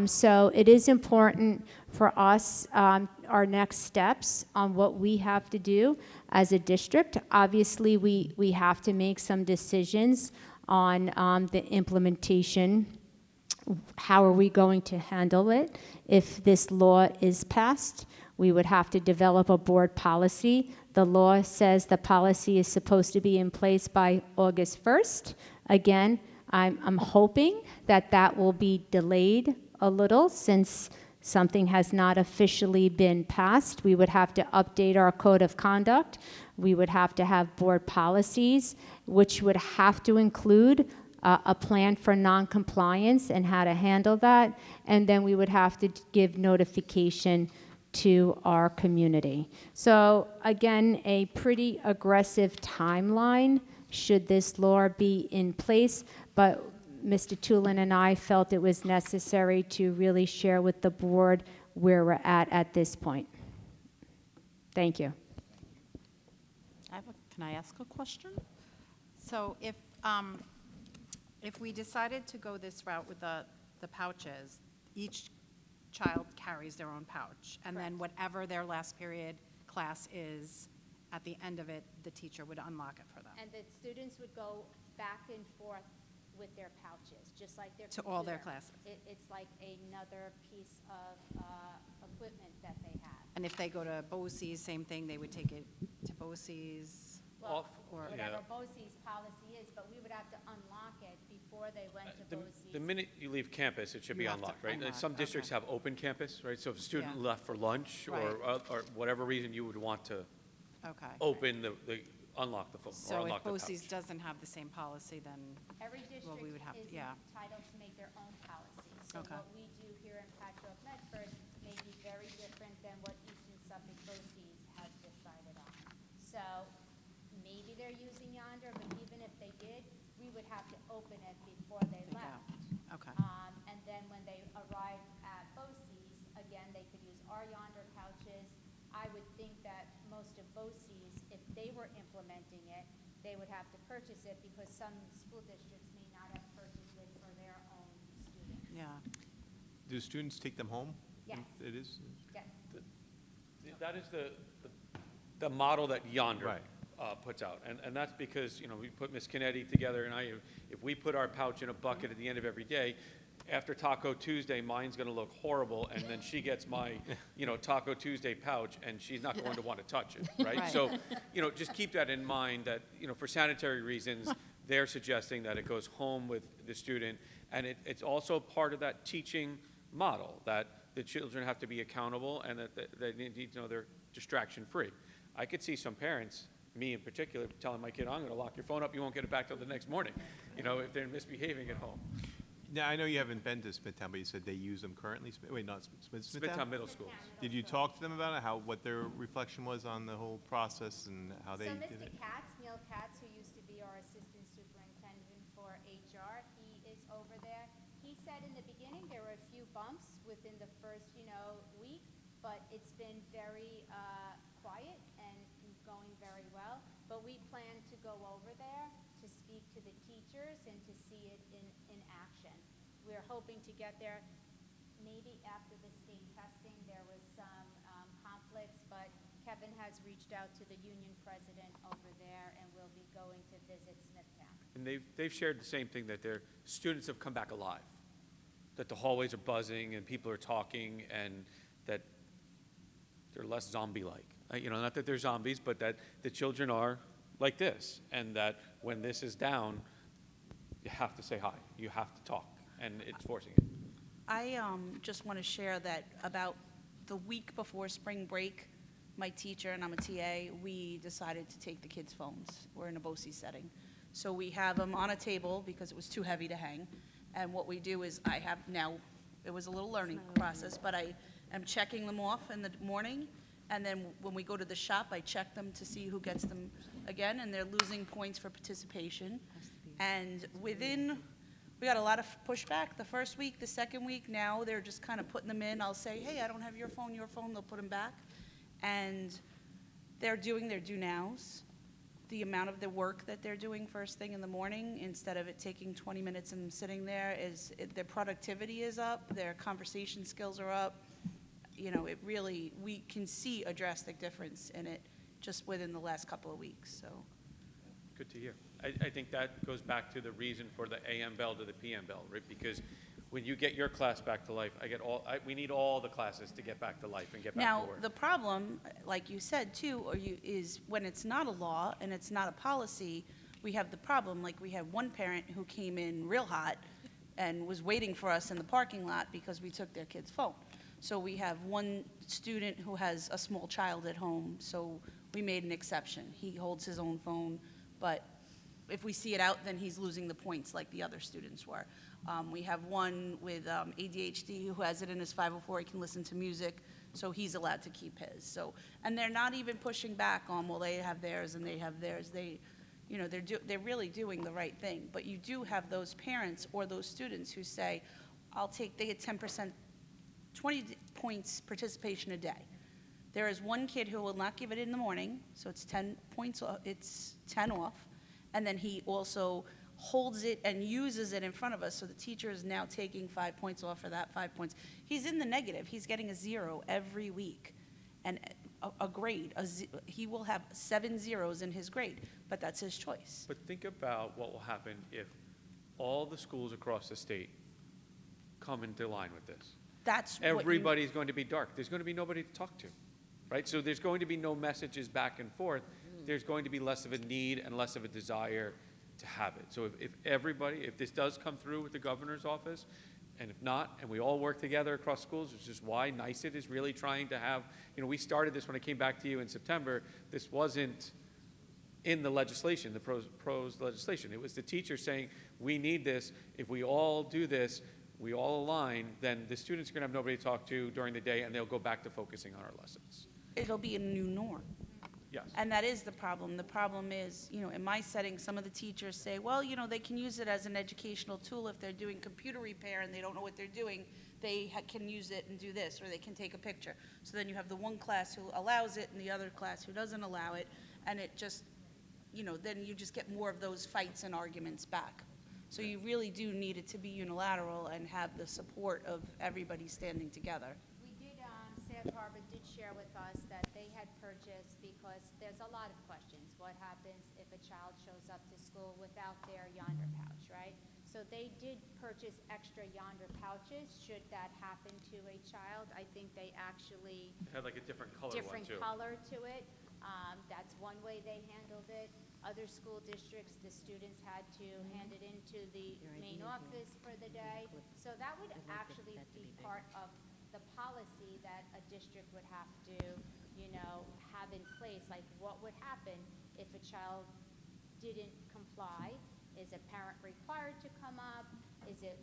So it is important for us, our next steps on what we have to do as a district. Obviously, we have to make some decisions on the implementation How are we going to handle it? If this law is passed, we would have to develop a board policy. The law says the policy is supposed to be in place by August 1st. Again, I'm hoping that that will be delayed a little since something has not officially been passed. We would have to update our code of conduct. We would have to have board policies, which would have to include a plan for noncompliance and how to handle that. And then we would have to give notification to our community. So again, a pretty aggressive timeline should this law be in place, but Mr. Tulin and I felt it was necessary to really share with the board where we're at this point. Thank you. Can I ask a question? So if we decided to go this route with the pouches, each child carries their own pouch, and then whatever their last period class is, at the end of it, the teacher would unlock it for them. And the students would go back and forth with their pouches, just like their To all their computer. classes. It's like another piece of equipment that they have. And if they go to BOCES, same thing, they would take it to BOCES. Well, Or- whatever Yeah. BOCES policy is, but we would have to unlock it before they went to BOCES. The minute you leave campus, it should be You have to unlocked, right? unlock, Some districts okay. have open campus, right? So if a student Yeah. left for lunch or whatever reason, you would want to Okay. open unlock the phone or So if unlock the BOCES pouch. doesn't have the same policy, then, Every Well, we would district have to- is yeah. entitled to make their own policy. So Okay. what we do here in Patchogue-Medford may be very different than what Eastern Suffolk BOCES has decided on. So maybe they're using Yonder, but even if they did, we would have to open it before they They go. left. okay. And then when they arrived at BOCES, again, they could use our Yonder pouches. I would think that most of BOCES, if they were implementing it, they would have to purchase it because some school districts may not have purchased it for their own students. Yeah. Do students take them home? Yes. It is? Yes. That is the model that Yonder Right. puts out. And that's because, we put Ms. Kennedy together, and if we put our pouch in a bucket at the end of every day, after Taco Tuesday, mine's going to look horrible, and then she gets my, Taco Tuesday pouch, and she's not going to want to touch it, right? Right. So, just keep that in mind that, for sanitary reasons, they're suggesting that it goes home with the student, and it's also part of that teaching model, that the children have to be accountable and that they need to know they're distraction-free. I could see some parents, me in particular, telling my kid, I'm going to lock your phone up, you won't get it back till the next morning, if they're misbehaving at home. Now, I know you haven't been to Smithtown, but you said they use them currently. Wait, not Smithtown? Smithtown Middle School. Did you talk to them about it, what their reflection was on the whole process and how they So did Mr. it? Katz, Neil Katz, who used to be our assistant superintendent for HR, he is over there. He said in the beginning there were a few bumps within the first, week, but it's been very quiet and going very well. But we plan to go over there to speak to the teachers and to see it in action. We're hoping to get there maybe after the state testing. There was some conflicts, but Kevin has reached out to the union president over there, and we'll be going to visit Smithtown. And they've shared the same thing, that their students have come back alive, that the hallways are buzzing and people are talking, and that they're less zombie-like. Not that they're zombies, but that the children are like this, and that when this is down, you have to say hi, you have to talk, and it's forcing it. I just want to share that about the week before spring break, my teacher, and I'm a TA, we decided to take the kids' phones. We're in a BOCES setting. So we have them on a table because it was too heavy to hang. And what we do is it was a little learning process, but I am checking them off in the morning. And then when we go to the shop, I check them to see who gets them again, and they're losing points for participation. And we got a lot of pushback the first week, the second week. Now they're just kind of putting them in. I'll say, hey, I don't have your phone. They'll put them back. And they're doing their do-nows. The amount of the work that they're doing first thing in the morning, instead of it taking 20 minutes and sitting there, their productivity is up, their conversation skills are up. We can see a drastic difference in it just within the last couple of weeks, so. Good to hear. I think that goes back to the reason for the AM bell to the PM bell, right? Because when you get your class back to life, we need all the classes to get back to life and get back Now, to work. the problem, like you said too, is when it's not a law and it's not a policy, we have the problem, like we had one parent who came in real hot and was waiting for us in the parking lot because we took their kid's phone. So we have one student who has a small child at home, so we made an exception. He holds his own phone, but if we see it out, then he's losing the points like the other students were. We have one with ADHD who has it in his 504, he can listen to music, so he's allowed to keep his. So, and they're not even pushing back on, well, they have theirs and they have theirs. They're really doing the right thing. But you do have those parents or those students who say, they get 10%, 20 points participation a day. There is one kid who will not give it in the morning, so it's 10 points, it's 10 off. And then he also holds it and uses it in front of us, so the teacher is now taking 5 points off for that 5 points. He's in the negative. He's getting a 0 every week. And a grade, he will have 7 zeros in his grade, but that's his choice. But think about what will happen if all the schools across the state come into line with this. That's what Everybody's going to be dark. There's going to be nobody to talk to, right? So there's going to be no messages back and forth. There's going to be less of a need and less of a desire to have it. So if this does come through with the governor's office, and if not, and we all work together across schools, which is why NICET is really trying to have, we started this when I came back to you in September. This wasn't in the legislation, the pros legislation. It was the teachers saying, we need this. If we all do this, we all align, then the students are going to have nobody to talk to during the day, and they'll go back to focusing on our lessons. It'll be a new norm. Yes. And that is the problem. The problem is, in my setting, some of the teachers say, well, they can use it as an educational tool if they're doing computer repair and they don't know what they're doing. They can use it and do this, or they can take a picture. So then you have the one class who allows it and the other class who doesn't allow it, and it just, then you just get more of those fights and arguments back. So you really do need it to be unilateral and have the support of everybody standing together. Sag Harbor did share with us that they had purchased, because there's a lot of questions. What happens if a child shows up to school without their yonder pouch, right? So they did purchase extra yonder pouches should that happen to a child. I think they actually It had like a different color one, different too. color to it. That's one way they handled it. Other school districts, the students had to hand it into the main office for the day. So that would actually be part of the policy that a district would have to, have in place. Like, what would happen if a child didn't comply? Is a parent required to come up? Is it,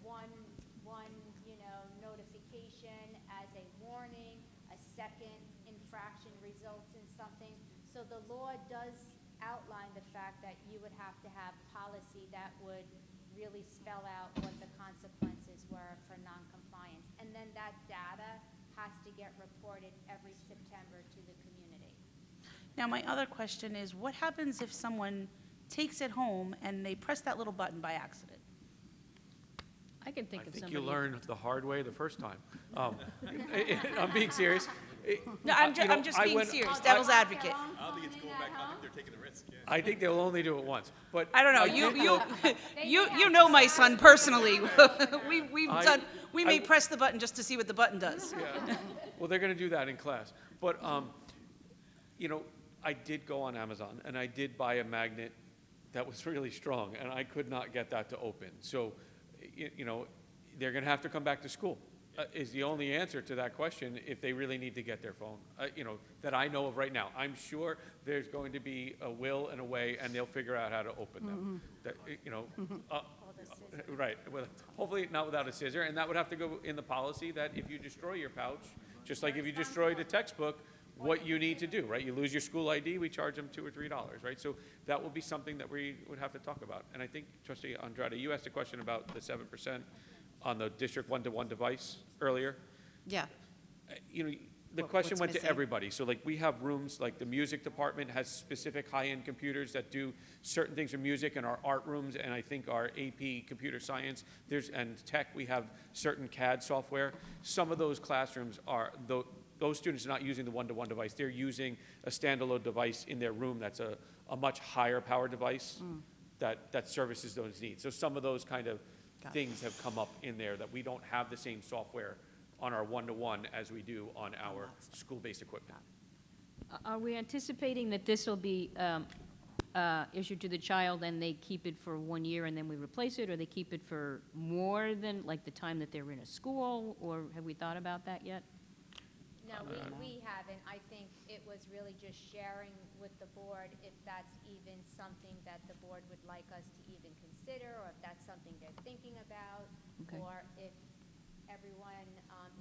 one notification as a warning, a second infraction results in something? So the law does outline the fact that you would have to have policy that would really spell out what the consequences were for noncompliance. And then that data has to get reported every September to the community. Now, my other question is, what happens if someone takes it home and they press that little button by accident? I can think I of think somebody. you learned the hard way the first time. I'm being serious. No, I'm just being serious, devil's advocate. I don't think it's going back. I think they're taking the risk, yeah. I think they'll only do it once, but. I don't know, did look- you know my son personally. I- We may press the button just to see what the button does. Yeah. Well, they're going to do that in class. But, I did go on Amazon, and I did buy a magnet that was really strong, and I could not get that to open. So, they're going to have to come back to school, is the only answer to that question if they really need to get their phone, that I know of right now. I'm sure there's going to be a will and a way, and they'll figure out how to open them. That, right. Well, hopefully not without a scissor, and that would have to go in the policy that if you destroy your pouch, just like if you destroyed a textbook, what you need to do, right? You lose your school ID, we charge them $2 or $3, right? So that will be something that we would have to talk about. And I think, Trustee Andrade, you asked a question about the 7% on the district one-to-one device earlier. Yeah. The question what's went to missing? everybody. So like we have rooms, like the music department has specific high-end computers that do certain things for music, and our art rooms, and I think our AP computer science, and tech, we have certain CAD software. Some of those classrooms those students are not using the one-to-one device. They're using a standalone device in their room that's a much higher power device that services those needs. So some of those kind of things have come up in there that we don't have the same software on our one-to-one as we do on our school-based equipment. Are we anticipating that this will be issued to the child and they keep it for 1 year and then we replace it, or they keep it for more than, like, the time that they're in a school, or have we thought about that yet? No, we haven't. I think it was really just sharing with the board if that's even something that the board would like us to even consider, or if that's something they're thinking about, Okay. or if everyone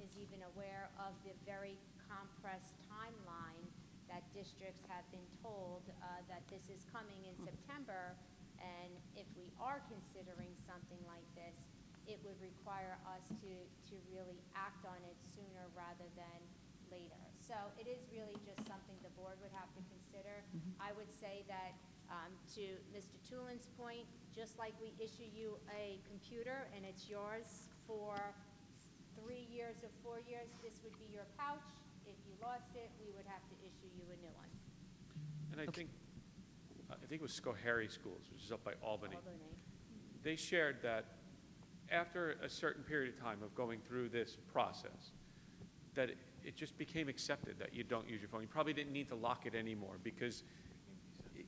is even aware of the very compressed timeline that districts have been told that this is coming in September, and if we are considering something like this, it would require us to really act on it sooner rather than later. So it is really just something the board would have to consider. I would say that, to Mr. Toolin's point, just like we issue you a computer and it's yours for 3 years or 4 years, this would be your pouch. If you lost it, we would have to issue you a new one. And I think it was Schoharie Schools, which is up by Albany. Albany. They shared that after a certain period of time of going through this process, that it just became accepted that you don't use your phone. You probably didn't need to lock it anymore because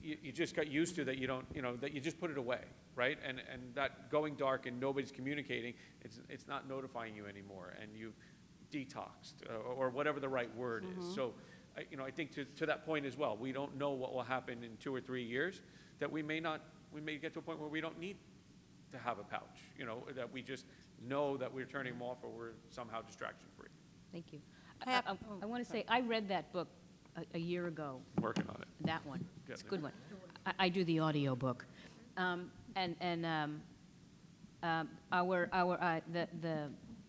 you just got used to that you don't, that you just put it away, right? And that going dark and nobody's communicating, it's not notifying you anymore, and you've detoxed, or whatever the right word is. So, I think to that point as well, we don't know what will happen in 2 or 3 years, that we may get to a point where we don't need to have a pouch, that we just know that we're turning them off or we're somehow distraction-free. Thank you. I want to say, I read that book a year ago. Working on it. That one. It's a Getting good one. I do the audio book.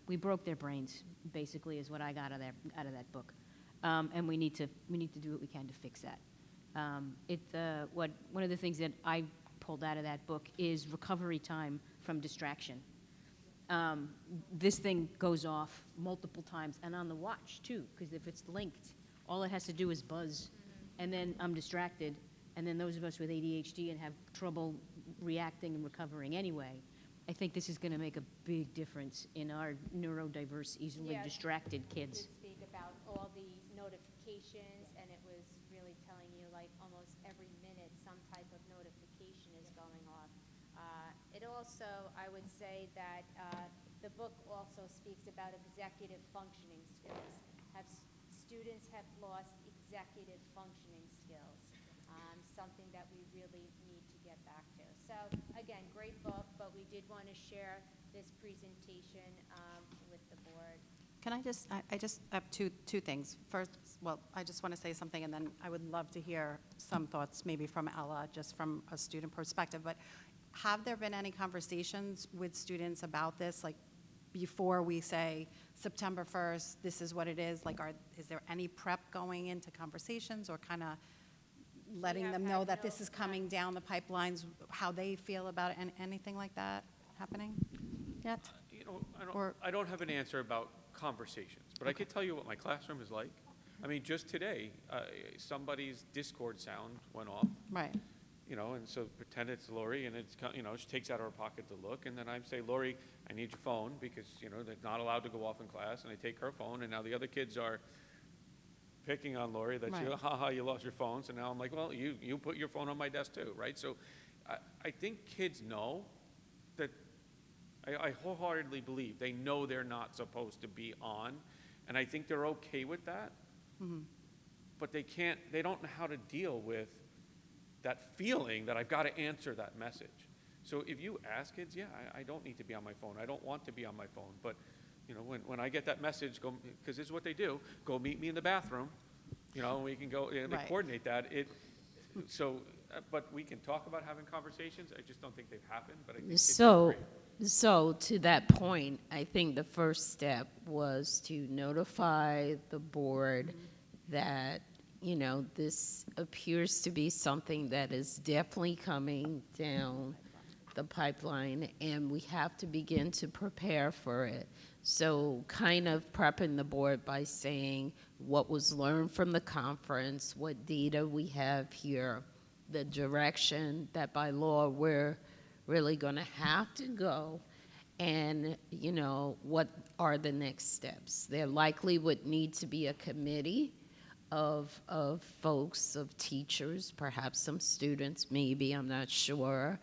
We broke their brains, basically, is what I got out of that book. And we need to do what we can to fix that. One of the things that I pulled out of that book is recovery time from distraction. This thing goes off multiple times, and on the watch, too, because if it's linked, all it has to do is buzz, and then I'm distracted, and then those of us with ADHD and have trouble reacting and recovering anyway, I think this is going to make a big difference in our neurodiverse, easily Yes. distracted kids. Did speak about all the notifications, and it was really telling you, like, almost every minute some type of notification is going off. It also, I would say that the book also speaks about executive functioning skills. Students have lost executive functioning skills, something that we really need to get back to. So, again, great book, but we did want to share this presentation with the board. Can I just have two things. First, well, I just want to say something, and then I would love to hear some thoughts maybe from Ella, just from a student perspective. But have there been any conversations with students about this, like before we say September 1st, this is what it is? Like, is there any prep going into conversations, or kind of letting have them know had that no this is coming down the pipelines, how they feel about it, and anything like that happening yet? I don't have an answer about conversations, but I could tell you what my classroom is like. I mean, just today, somebody's Discord sound went off. Right. And so pretend it's Lori, and she takes out her pocket to look, and then I say, Lori, I need your phone, because, they're not allowed to go off in class, and I take her phone, and now the other kids are picking on Lori that, Right. haha, you lost your phone, so now I'm like, well, you put your phone on my desk too, right? So I think kids know that, I wholeheartedly believe they know they're not supposed to be on, and I think they're okay with that, but they don't know how to deal with that feeling that I've got to answer that message. So if you ask kids, yeah, I don't need to be on my phone. I don't want to be on my phone. But, when I get that message, because this is what they do, go meet me in the bathroom, and we can go, and they Right. coordinate that. But we can talk about having conversations. I just don't think they've happened, but I think kids are great. So to that point, I think the first step was to notify the board that, this appears to be something that is definitely coming down the pipeline, and we have to begin to prepare for it. So kind of prepping the board by saying what was learned from the conference, what data we have here, the direction that by law we're really going to have to go, and, you know, what are the next steps. There likely would need to be a committee of folks, of teachers, perhaps some students, maybe, I'm not sure,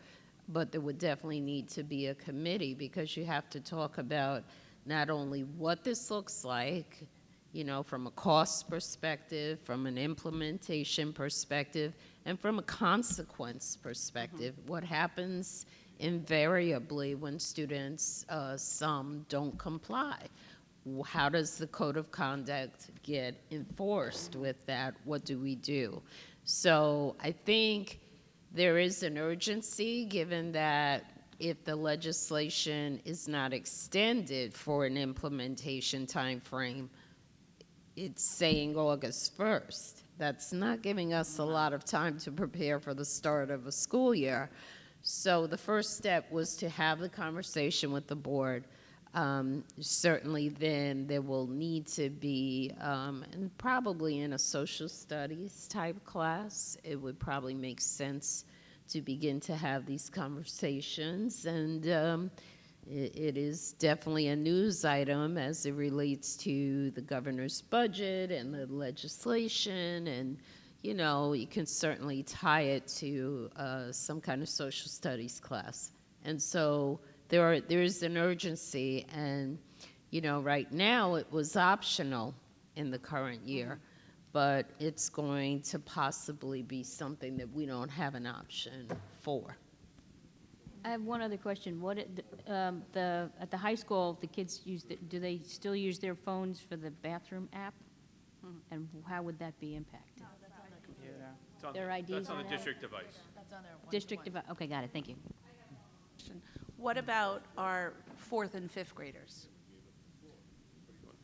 but there would definitely need to be a committee because you have to talk about not only what this looks like, you know, from a cost perspective, from an implementation perspective, and from a consequence perspective. What happens invariably when students, some don't comply? How does the code of conduct get enforced with that? What do we do? So I think there is an urgency given that if the legislation is not extended for an implementation time frame, it's saying August 1st. That's not giving us a lot of time to prepare for the start of a school year. So the first step was to have the conversation with the board. Certainly then there will need to be, and probably in a social studies type class, it would probably make sense to begin to have these conversations. And it is definitely a news item as it relates to the governor's budget and the legislation, and you know, you can certainly tie it to some kind of social studies class. And so there is an urgency, and you know, right now it was optional in the current year, but it's going to possibly be something that we don't have an option for. I have one other question. What, at the high school, the kids do they still use their phones for the bathroom app? And how would that be impacted? It's on- Their IDs That's on on the that? district device. District, okay, got it, thank you. What about our 4th and 5th graders?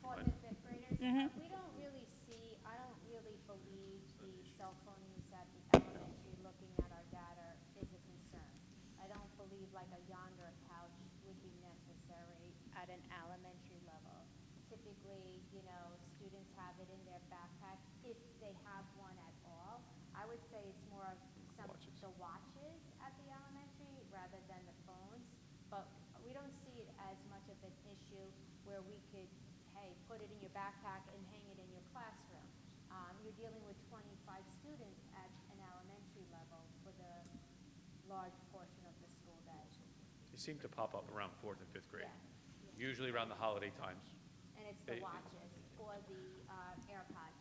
Fourth and fifth graders, Mhm. we don't really see, I don't really believe the cell phone use at the elementary, looking at our data, is a concern. I don't believe like a yonder pouch would be necessary at an elementary level. Typically, you know, students have it in their backpack if they have one at all. I would say it's more of the watches at the elementary rather than the phones, but we don't see it as much of an issue where we could, hey, put it in your backpack and hang it in your classroom. You're dealing with 25 students at an elementary level for the large portion of the school day. They seem to pop up around 4th and 5th grade, usually around the holiday times. And it's They- the watches or the AirPods.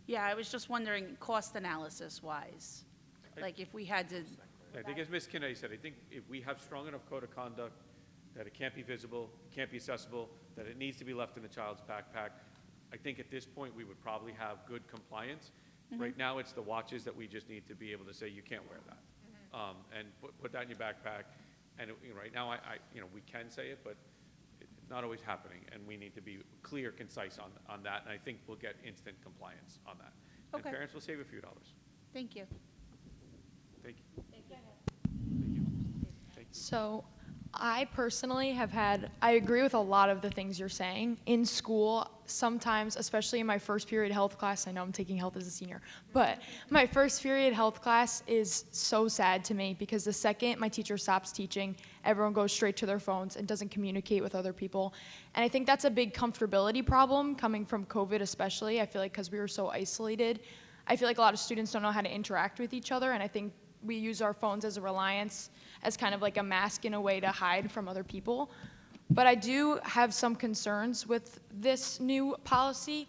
Yeah, I was just wondering, cost analysis wise, like if we had to, I think as Ms. Kennedy said, I think if we have strong enough code of conduct that it can't be visible, can't be accessible, that it needs to be left in the child's backpack, I think at this point we would probably have good compliance. Right now, it's the watches that we just need to be able to say, you can't wear that. And put that in your backpack. And right now, we can say it, but it's not always happening. And we need to be clear, concise on that. And I think we'll get instant compliance on that. And Okay. parents will save a few dollars. thank you. Thank you. So I personally I agree with a lot of the things you're saying. In school, sometimes, especially in my first period health class, I know I'm taking health as a senior, but my first period health class is so sad to me because the second my teacher stops teaching, everyone goes straight to their phones and doesn't communicate with other people. And I think that's a big comfortability problem coming from COVID especially. I feel like because we were so isolated, I feel like a lot of students don't know how to interact with each other, and I think we use our phones as a reliance, as kind of like a mask in a way to hide from other people. But I do have some concerns with this new policy.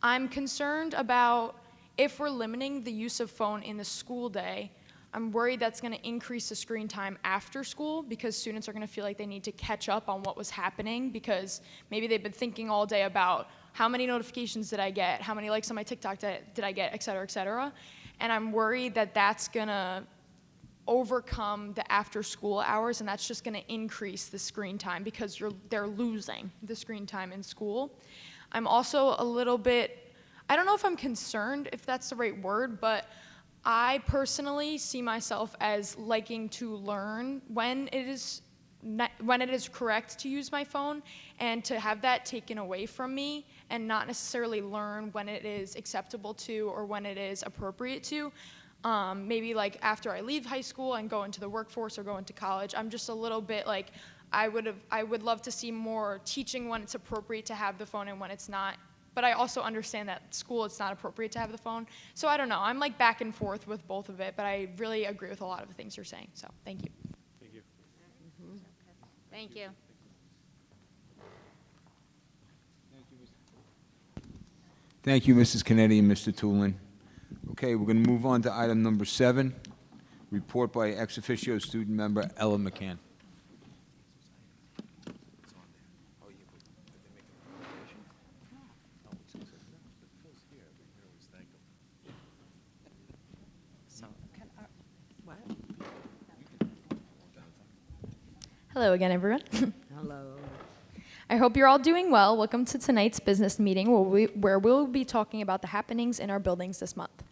I'm concerned about if we're limiting the use of phone in the school day, I'm worried that's going to increase the screen time after school because students are going to feel like they need to catch up on what was happening because maybe they've been thinking all day about how many notifications did I get, how many likes on my TikTok did I get, et cetera, et cetera. And I'm worried that that's going to overcome the after school hours, and that's just going to increase the screen time because they're losing the screen time in school. I'm also a little bit, I don't know if I'm concerned, if that's the right word, but I personally see myself as liking to learn when it is correct to use my phone and to have that taken away from me and not necessarily learn when it is acceptable to or when it is appropriate to. Maybe like after I leave high school and go into the workforce or go into college, I'm just a little bit like, I would love to see more teaching when it's appropriate to have the phone and when it's not. But I also understand that school, it's not appropriate to have the phone. So I don't know. I'm like back and forth with both of it, but I really agree with a lot of the things you're saying. So thank you. Thank you. Thank you. Thank you, Mrs. Kennedy and Mr. Tulin. Okay, we're going to move on to item number 7, report by ex officio student member Ella McCann. Hello again, everyone. Hello. I hope you're all doing well. Welcome to tonight's business meeting where we'll be talking about the happenings in our buildings this month.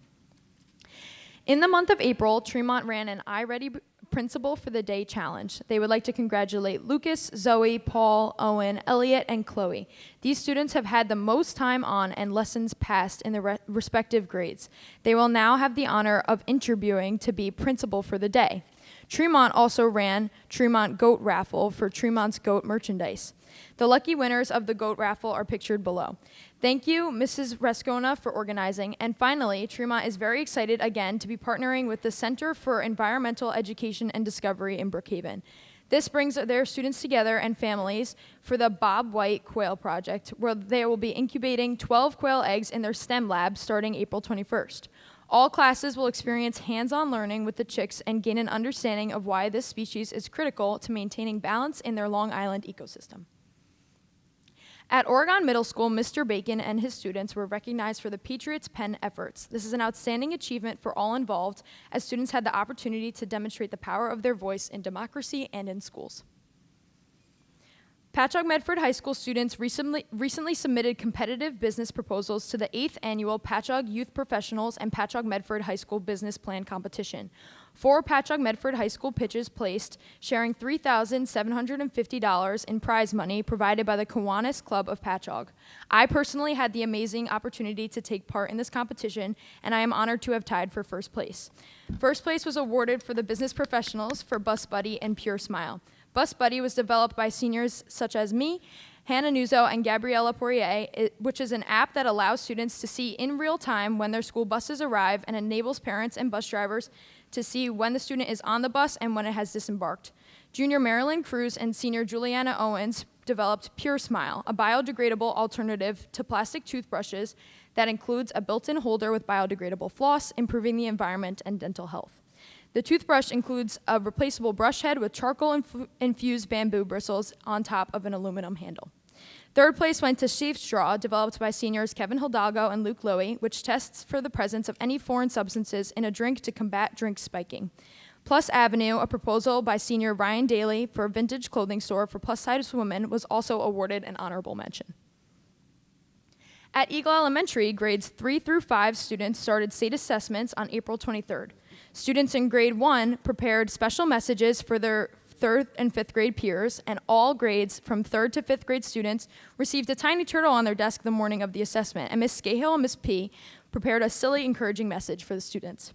In the month of April, Tremont ran an iReady Principal for the Day challenge. They would like to congratulate Lucas, Zoe, Paul, Owen, Elliot, and Chloe. These students have had the most time on and lessons passed in their respective grades. They will now have the honor of interviewing to be principal for the day. Tremont also ran Tremont Goat Raffle for Tremont's goat merchandise. The lucky winners of the goat raffle are pictured below. Thank you, Mrs. Rescona, for organizing. And finally, Tremont is very excited again to be partnering with the Center for Environmental Education and Discovery in Brookhaven. This brings their students together and families for the Bob White Quail Project, where they will be incubating 12 quail eggs in their STEM lab starting April 21st. All classes will experience hands-on learning with the chicks and gain an understanding of why this species is critical to maintaining balance in their Long Island ecosystem. At Oregon Middle School, Mr. Bacon and his students were recognized for the Patriots Pen efforts. This is an outstanding achievement for all involved, as students had the opportunity to demonstrate the power of their voice in democracy and in schools. Patchogue-Medford High School students recently submitted competitive business proposals to the 8th annual Patchogue Youth Professionals and Patchogue-Medford High School Business Plan Competition. 4 Patchogue-Medford High School pitches placed, sharing $3,750 in prize money provided by the Kiwanis Club of Patchogue. I personally had the amazing opportunity to take part in this competition, and I am honored to have tied for first place. First place was awarded for the business professionals for Bus Buddy and Pure Smile. Bus Buddy was developed by seniors such as me, Hannah Nuzzo, and Gabriella Poirier, which is an app that allows students to see in real time when their school buses arrive and enables parents and bus drivers to see when the student is on the bus and when it has disembarked. Junior Marilyn Cruz and senior Juliana Owens developed Pure Smile, a biodegradable alternative to plastic toothbrushes that includes a built-in holder with biodegradable floss, improving the environment and dental health. The toothbrush includes a replaceable brush head with charcoal-infused bamboo bristles on top of an aluminum handle. Third place went to Shave Straw, developed by seniors Kevin Hidalgo and Luke Lowy, which tests for the presence of any foreign substances in a drink to combat drink spiking. Plus Avenue, a proposal by senior Ryan Daly for a vintage clothing store for plus-size women, was also awarded an honorable mention. At Eagle Elementary, grades 3 through 5 students started state assessments on April 23rd. Students in grade 1 prepared special messages for their 3rd and 5th grade peers, and all grades from 3rd to 5th grade students received a tiny turtle on their desk the morning of the assessment, and Ms. Scahill and Ms. P prepared a silly, encouraging message for the students.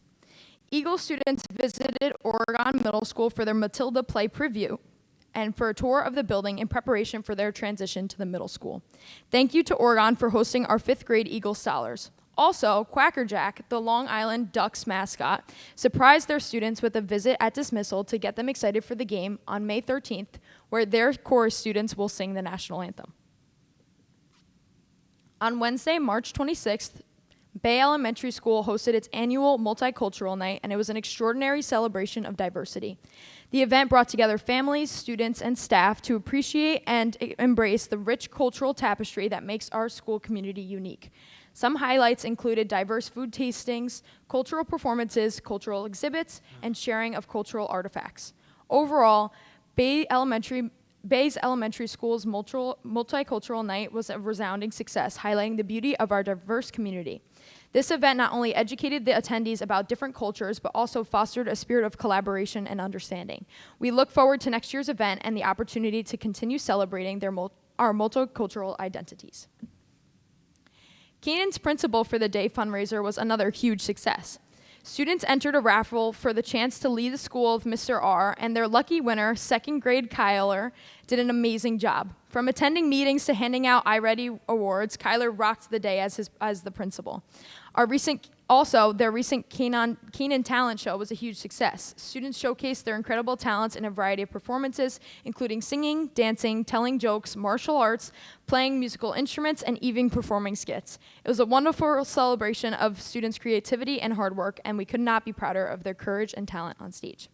Eagle students visited Oregon Middle School for their Matilda play preview and for a tour of the building in preparation for their transition to the middle school. Thank you to Oregon for hosting our 5th grade Eagle Scholars. Also, Quacker Jack, the Long Island Ducks mascot, surprised their students with a visit at dismissal to get them excited for the game on May 13th, where their chorus students will sing the national anthem. On Wednesday, March 26th, Bay Elementary School hosted its annual Multicultural Night, and it was an extraordinary celebration of diversity. The event brought together families, students, and staff to appreciate and embrace the rich cultural tapestry that makes our school community unique. Some highlights included diverse food tastings, cultural performances, cultural exhibits, and sharing of cultural artifacts. Overall, Bay's Elementary School's Multicultural Night was a resounding success, highlighting the beauty of our diverse community. This event not only educated the attendees about different cultures, but also fostered a spirit of collaboration and understanding. We look forward to next year's event and the opportunity to continue celebrating our multicultural identities. Canaan's Principal for the Day fundraiser was another huge success. Students entered a raffle for the chance to lead the school of Mr. R, and their lucky winner, second grade Kyler, did an amazing job. From attending meetings to handing out iReady awards, Kyler rocked the day as the principal. Their recent Keenan Talent Show was a huge success. Students showcased their incredible talents in a variety of performances, including singing, dancing, telling jokes, martial arts, playing musical instruments, and even performing skits. It was a wonderful celebration of students' creativity and hard work, and we could not be prouder of their courage and talent on stage.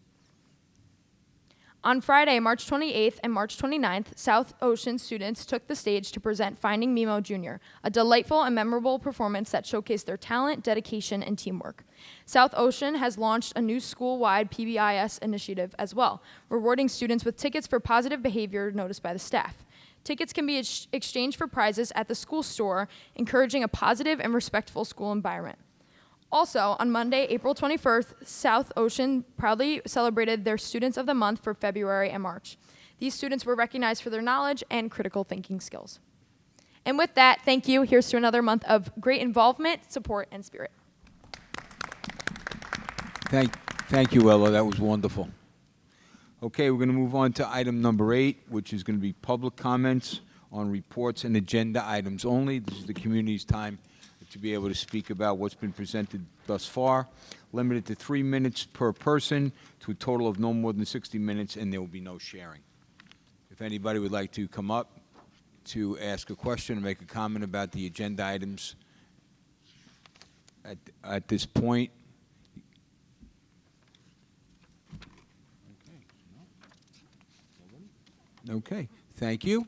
On Friday, March 28th and March 29th, South Ocean students took the stage to present Finding Mimo Jr., a delightful and memorable performance that showcased their talent, dedication, and teamwork. South Ocean has launched a new school-wide PBIS initiative as well, rewarding students with tickets for positive behavior noticed by the staff. Tickets can be exchanged for prizes at the school store, encouraging a positive and respectful school environment. Also, on Monday, April 21st, South Ocean proudly celebrated their Students of the Month for February and March. These students were recognized for their knowledge and critical thinking skills. And with that, thank you. Here's to another month of great involvement, support, and spirit. Thank you, Ella. That was wonderful. Okay, we're going to move on to item number 8, which is going to be public comments on reports and agenda items only. This is the community's time to be able to speak about what's been presented thus far, limited to 3 minutes per person to a total of no more than 60 minutes, and there will be no sharing. If anybody would like to come up to ask a question or make a comment about the agenda items at this point. Okay, thank you.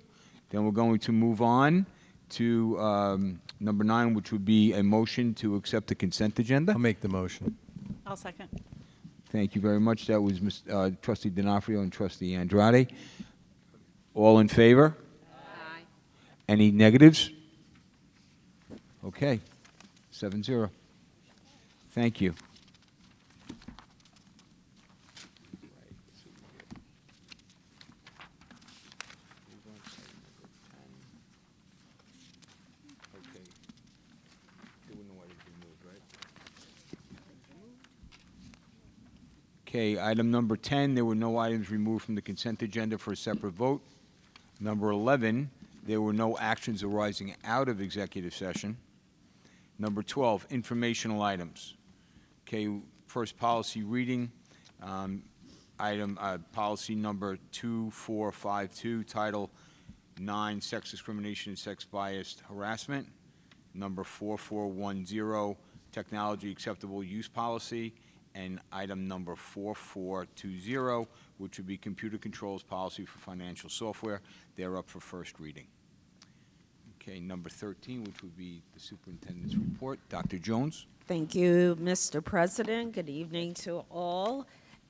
Then we're going to move on to number 9, which would be a motion to accept the consent agenda. I'll make the motion. I'll second. Thank you very much. That was Trustee D'Onofrio and Trustee Andrade. All in favor? Aye. Any negatives? Okay, 7-0. Thank you. Okay, item number 10, there were no items removed from the consent agenda for a separate vote. Number 11, there were no actions arising out of executive session. Number 12, informational items. Okay, first policy reading, policy number 2452, Title 9, Sex Discrimination and Sex Biased Harassment. Number 4410, Technology Acceptable Use Policy. And item number 4420, which would be Computer Controls Policy for Financial Software. They're up for first reading. Okay, number 13, which would be the Superintendent's report. Dr. Jones. Thank you, Mr. President. Good evening to all.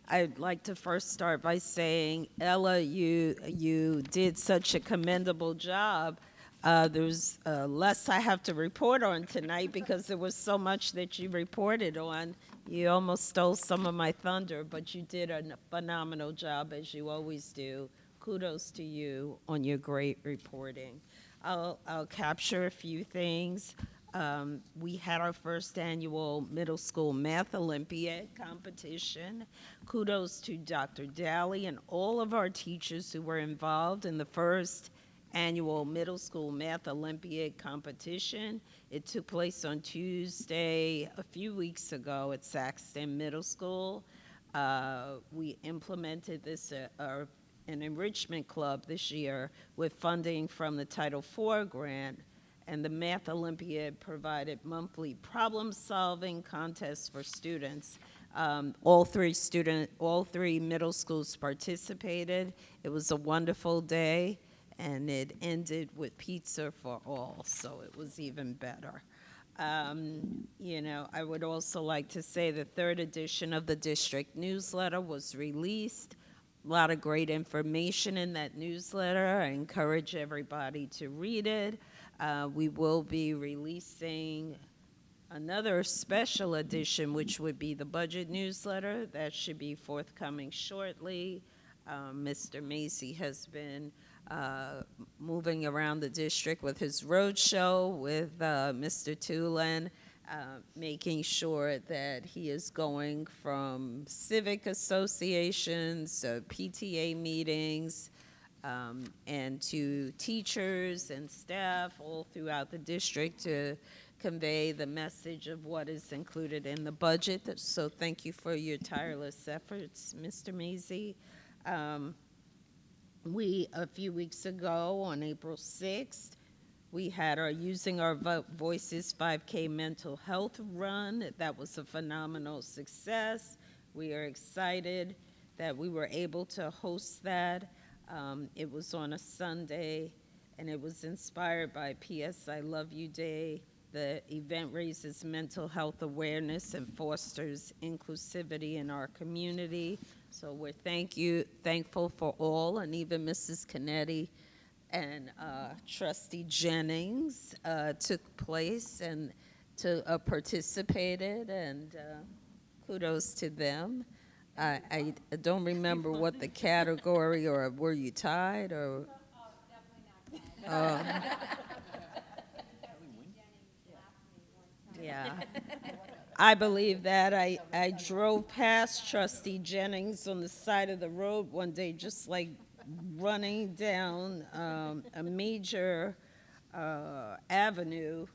I'd like to first start by saying, Ella, you did such a commendable job. There's less I have to report on tonight because there was so much that you reported on. You almost stole some of my thunder, but you did a phenomenal job, as you always do. Kudos to you on your great reporting. I'll capture a few things. We had our first annual middle school math Olympiad competition. Kudos to Dr. Daly and all of our teachers who were involved in the first annual middle school math Olympiad competition. It took place on Tuesday a few weeks ago at Saxton Middle School. We implemented this an enrichment club this year with funding from the Title IV grant, and the Math Olympiad provided monthly problem-solving contests for students. All three middle schools participated. It was a wonderful day, and it ended with pizza for all, so it was even better. I would also like to say the 3rd edition of the district newsletter was released. A lot of great information in that newsletter. I encourage everybody to read it. We will be releasing another special edition, which would be the budget newsletter. That should be forthcoming shortly. Mr. Macy has been moving around the district with his road show with Mr. Tulin. making sure that he is going from civic associations, PTA meetings, and to teachers and staff all throughout the district to convey the message of what is included in the budget. So thank you for your tireless efforts, Mr. Mazie. A few weeks ago, on April 6th, we had our Using Our Voices 5K mental health run. That was a phenomenal success. We are excited that we were able to host that. It was on a Sunday, and it was inspired by PS I Love You Day. The event raises mental health awareness and fosters inclusivity in our community. So we're thankful for all, and even Mrs. Canetti and Trustee Jennings took place and participated, and kudos to them. I don't remember what the category, or were you tied, or? Yeah. I believe that. I drove past Trustee Jennings on the side of the road one day, just like running down a major avenue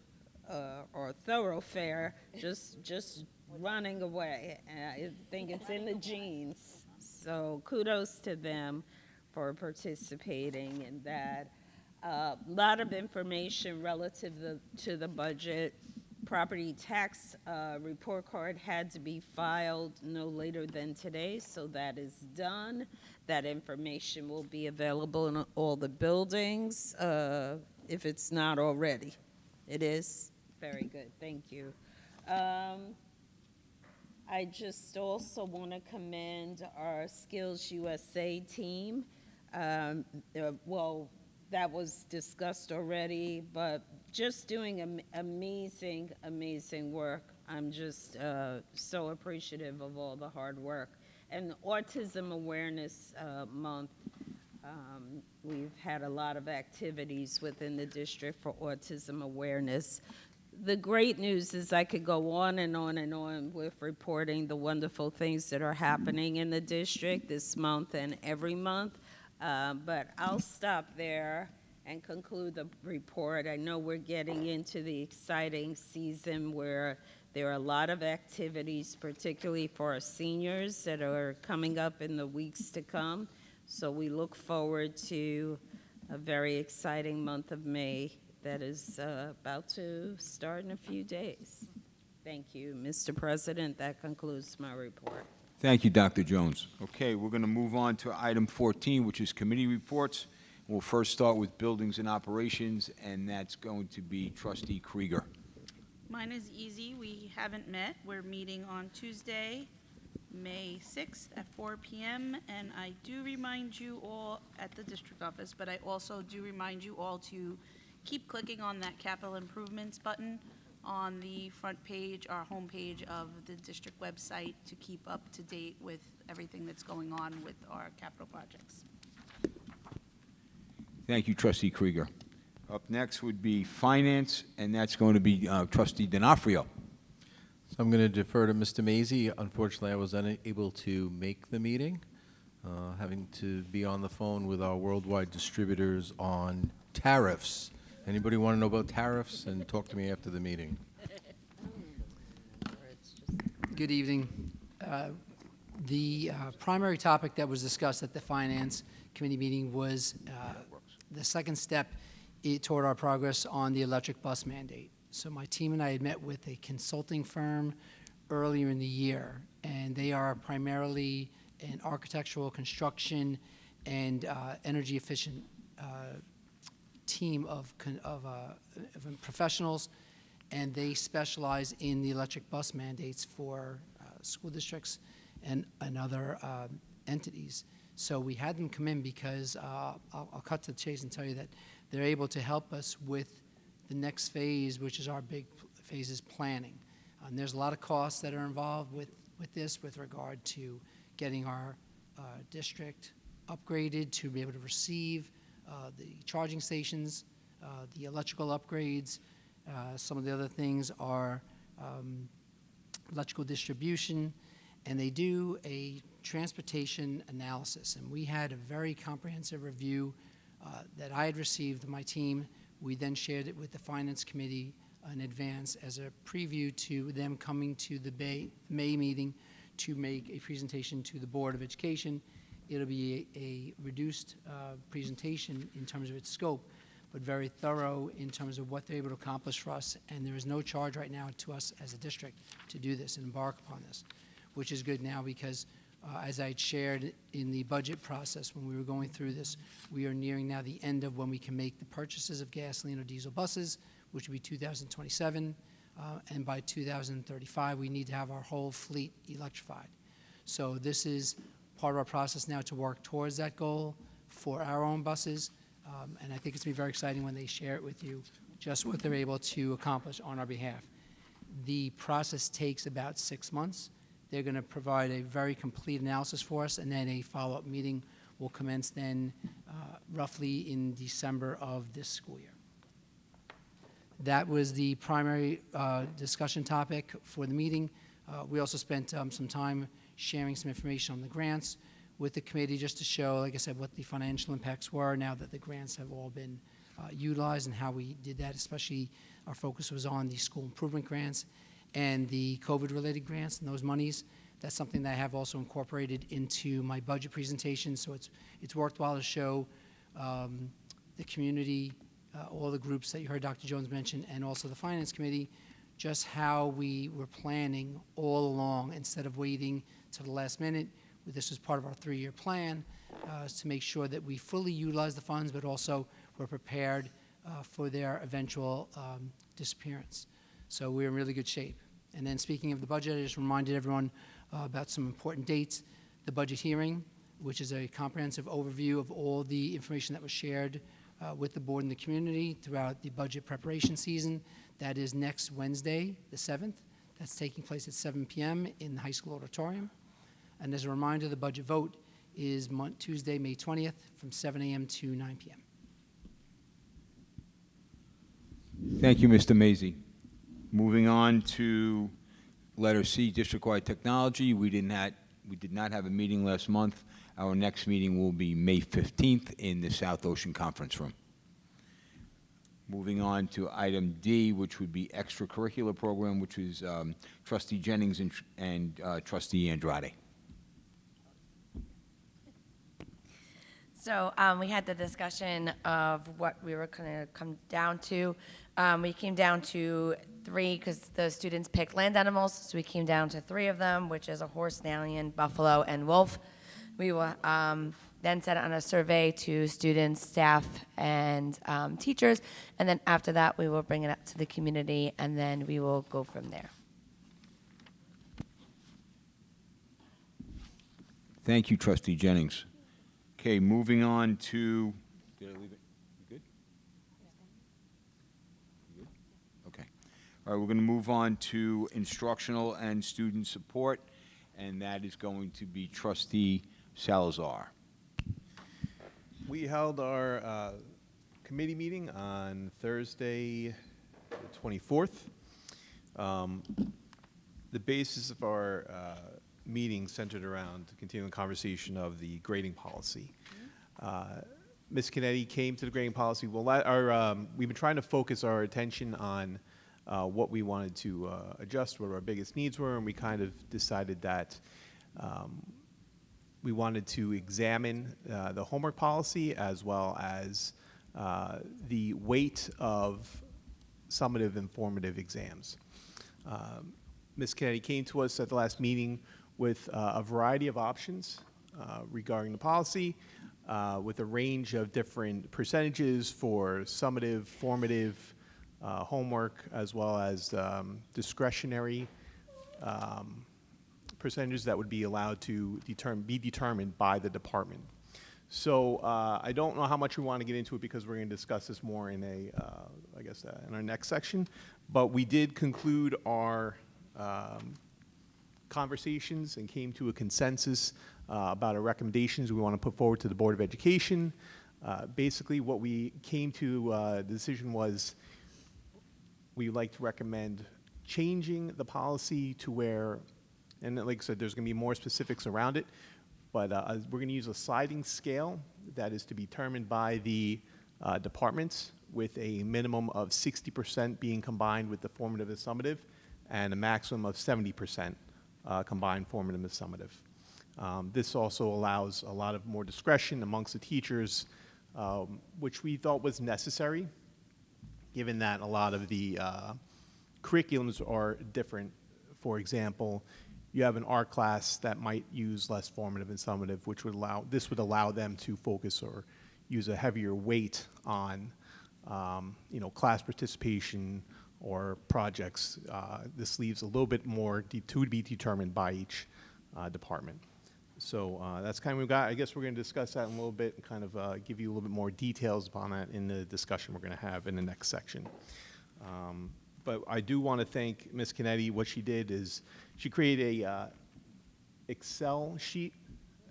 or thoroughfare, just running away. I think it's in the genes. So kudos to them for participating in that. A lot of information relative to the budget. Property tax report card had to be filed no later than today, so that is done. That information will be available in all the buildings, if it's not already. It is? Very good, thank you. I just also want to commend our Skills USA team. Well, that was discussed already, but just doing amazing work. I'm just so appreciative of all the hard work. And Autism Awareness Month, we've had a lot of activities within the district for autism awareness. The great news is I could go on and on and on with reporting the wonderful things that are happening in the district this month and every month. But I'll stop there and conclude the report. I know we're getting into the exciting season where there are a lot of activities, particularly for our seniors, that are coming up in the weeks to come. So we look forward to a very exciting month of May that is about to start in a few days. Thank you, Mr. President. That concludes my report. Thank you, Dr. Jones. Okay, we're going to move on to item 14, which is committee reports. We'll first start with buildings and operations, and that's going to be Trustee Krieger. Mine is easy. We haven't met. We're meeting on Tuesday, May 6th at 4 p.m. And I do remind you all at the district office, but I also do remind you all to keep clicking on that capital improvements button on the front page, our homepage of the district website, to keep up to date with everything that's going on with our capital projects. Thank you, Trustee Krieger. Up next would be finance, and that's going to be Trustee D'Onofrio. So I'm going to defer to Mr. Mazie. Unfortunately, I was unable to make the meeting, having to be on the phone with our worldwide distributors on tariffs. Anybody want to know about tariffs? And talk to me after the meeting. Good evening. The primary topic that was discussed at the Finance Committee meeting was the second step toward our progress on the electric bus mandate. So my team and I had met with a consulting firm earlier in the year, and they are primarily an architectural, construction, and energy efficient team of professionals, and they specialize in the electric bus mandates for school districts and other entities. So we had them come in because I'll cut to the chase and tell you that they're able to help us with the next phase, which is our big phase is planning. And there's a lot of costs that are involved with this with regard to getting our district upgraded to be able to receive the charging stations, the electrical upgrades. Some of the other things are electrical distribution, and they do a transportation analysis. And we had a very comprehensive review that I had received, my team. We then shared it with the Finance Committee in advance as a preview to them coming to the May meeting to make a presentation to the Board of Education. It'll be a reduced presentation in terms of its scope, but very thorough in terms of what they're able to accomplish for us. And there is no charge right now to us as a district to do this and embark upon this, which is good now because as I had shared in the budget process when we were going through this, we are nearing now the end of when we can make the purchases of gasoline or diesel buses, which will be 2027, and by 2035, we need to have our whole fleet electrified. So this is part of our process now to work towards that goal for our own buses, and I think it's going to be very exciting when they share it with you, just what they're able to accomplish on our behalf. The process takes about 6 months. They're going to provide a very complete analysis for us, and then a follow-up meeting will commence then roughly in December of this school year. That was the primary discussion topic for the meeting. We also spent some time sharing some information on the grants with the committee just to show, like I said, what the financial impacts were now that the grants have all been utilized and how we did that. Especially our focus was on the school improvement grants and the COVID-related grants and those monies. That's something that I have also incorporated into my budget presentation, so it's worthwhile to show the community, all the groups that you heard Dr. Jones mention, and also the Finance Committee, just how we were planning all along instead of waiting to the last minute. This was part of our 3-year plan to make sure that we fully utilize the funds, but also we're prepared for their eventual disappearance. So we're in really good shape. And then speaking of the budget, I just reminded everyone about some important dates. The budget hearing, which is a comprehensive overview of all the information that was shared with the board and the community throughout the budget preparation season. That is next Wednesday, the 7th. That's taking place at 7 p.m. in the high school auditorium. And as a reminder, the budget vote is Tuesday, May 20th from 7 a.m. to 9 p.m. Thank you, Mr. Mazie. Moving on to letter C, district-wide technology. We did not have a meeting last month. Our next meeting will be May 15th in the South Ocean Conference Room. Moving on to item D, which would be extracurricular program, which is Trustee Jennings and Trustee Andrade. So we had the discussion of what we were going to come down to. We came down to 3 because the students picked land animals, so we came down to 3 of them, which is a horse, stallion, buffalo, and wolf. We will then send it on a survey to students, staff, and teachers, and then after that, we will bring it up to the community, and then we will go from there. Thank you, Trustee Jennings. Okay, moving on to, did I leave it? You good? You good? Okay. All right, we're going to move on to instructional and student support, and that is going to be Trustee Salazar. We held our committee meeting on Thursday, the 24th. The basis of our meeting centered around continuing the conversation of the grading policy. Ms. Canetti came to the grading policy. Well, we've been trying to focus our attention on what we wanted to adjust, what our biggest needs were, and we kind of decided that we wanted to examine the homework policy as well as the weight of summative and formative exams. Ms. Kennedy came to us at the last meeting with a variety of options regarding the policy, with a range of different percentages for summative, formative homework, as well as discretionary percentages that would be allowed to be determined by the department. So I don't know how much we want to get into it because we're going to discuss this more in in our next section. But we did conclude our conversations and came to a consensus about our recommendations we want to put forward to the Board of Education. Basically, what we came to the decision was we would like to recommend changing the policy to where, and like I said, there's going to be more specifics around it, but we're going to use a sliding scale that is to be determined by the departments, with a minimum of 60% being combined with the formative and summative, and a maximum of 70% combined formative and summative. This also allows a lot of more discretion amongst the teachers, which we thought was necessary, given that a lot of the curriculums are different. For example, you have an art class that might use less formative and summative, which would allow them to focus or use a heavier weight on class participation or projects. This leaves a little bit more to be determined by each department. So that's kind of what we got. I guess we're going to discuss that in a little bit and kind of give you a little bit more details upon that in the discussion we're going to have in the next section. But I do want to thank Ms. Kennedy. What she did is she created a Excel sheet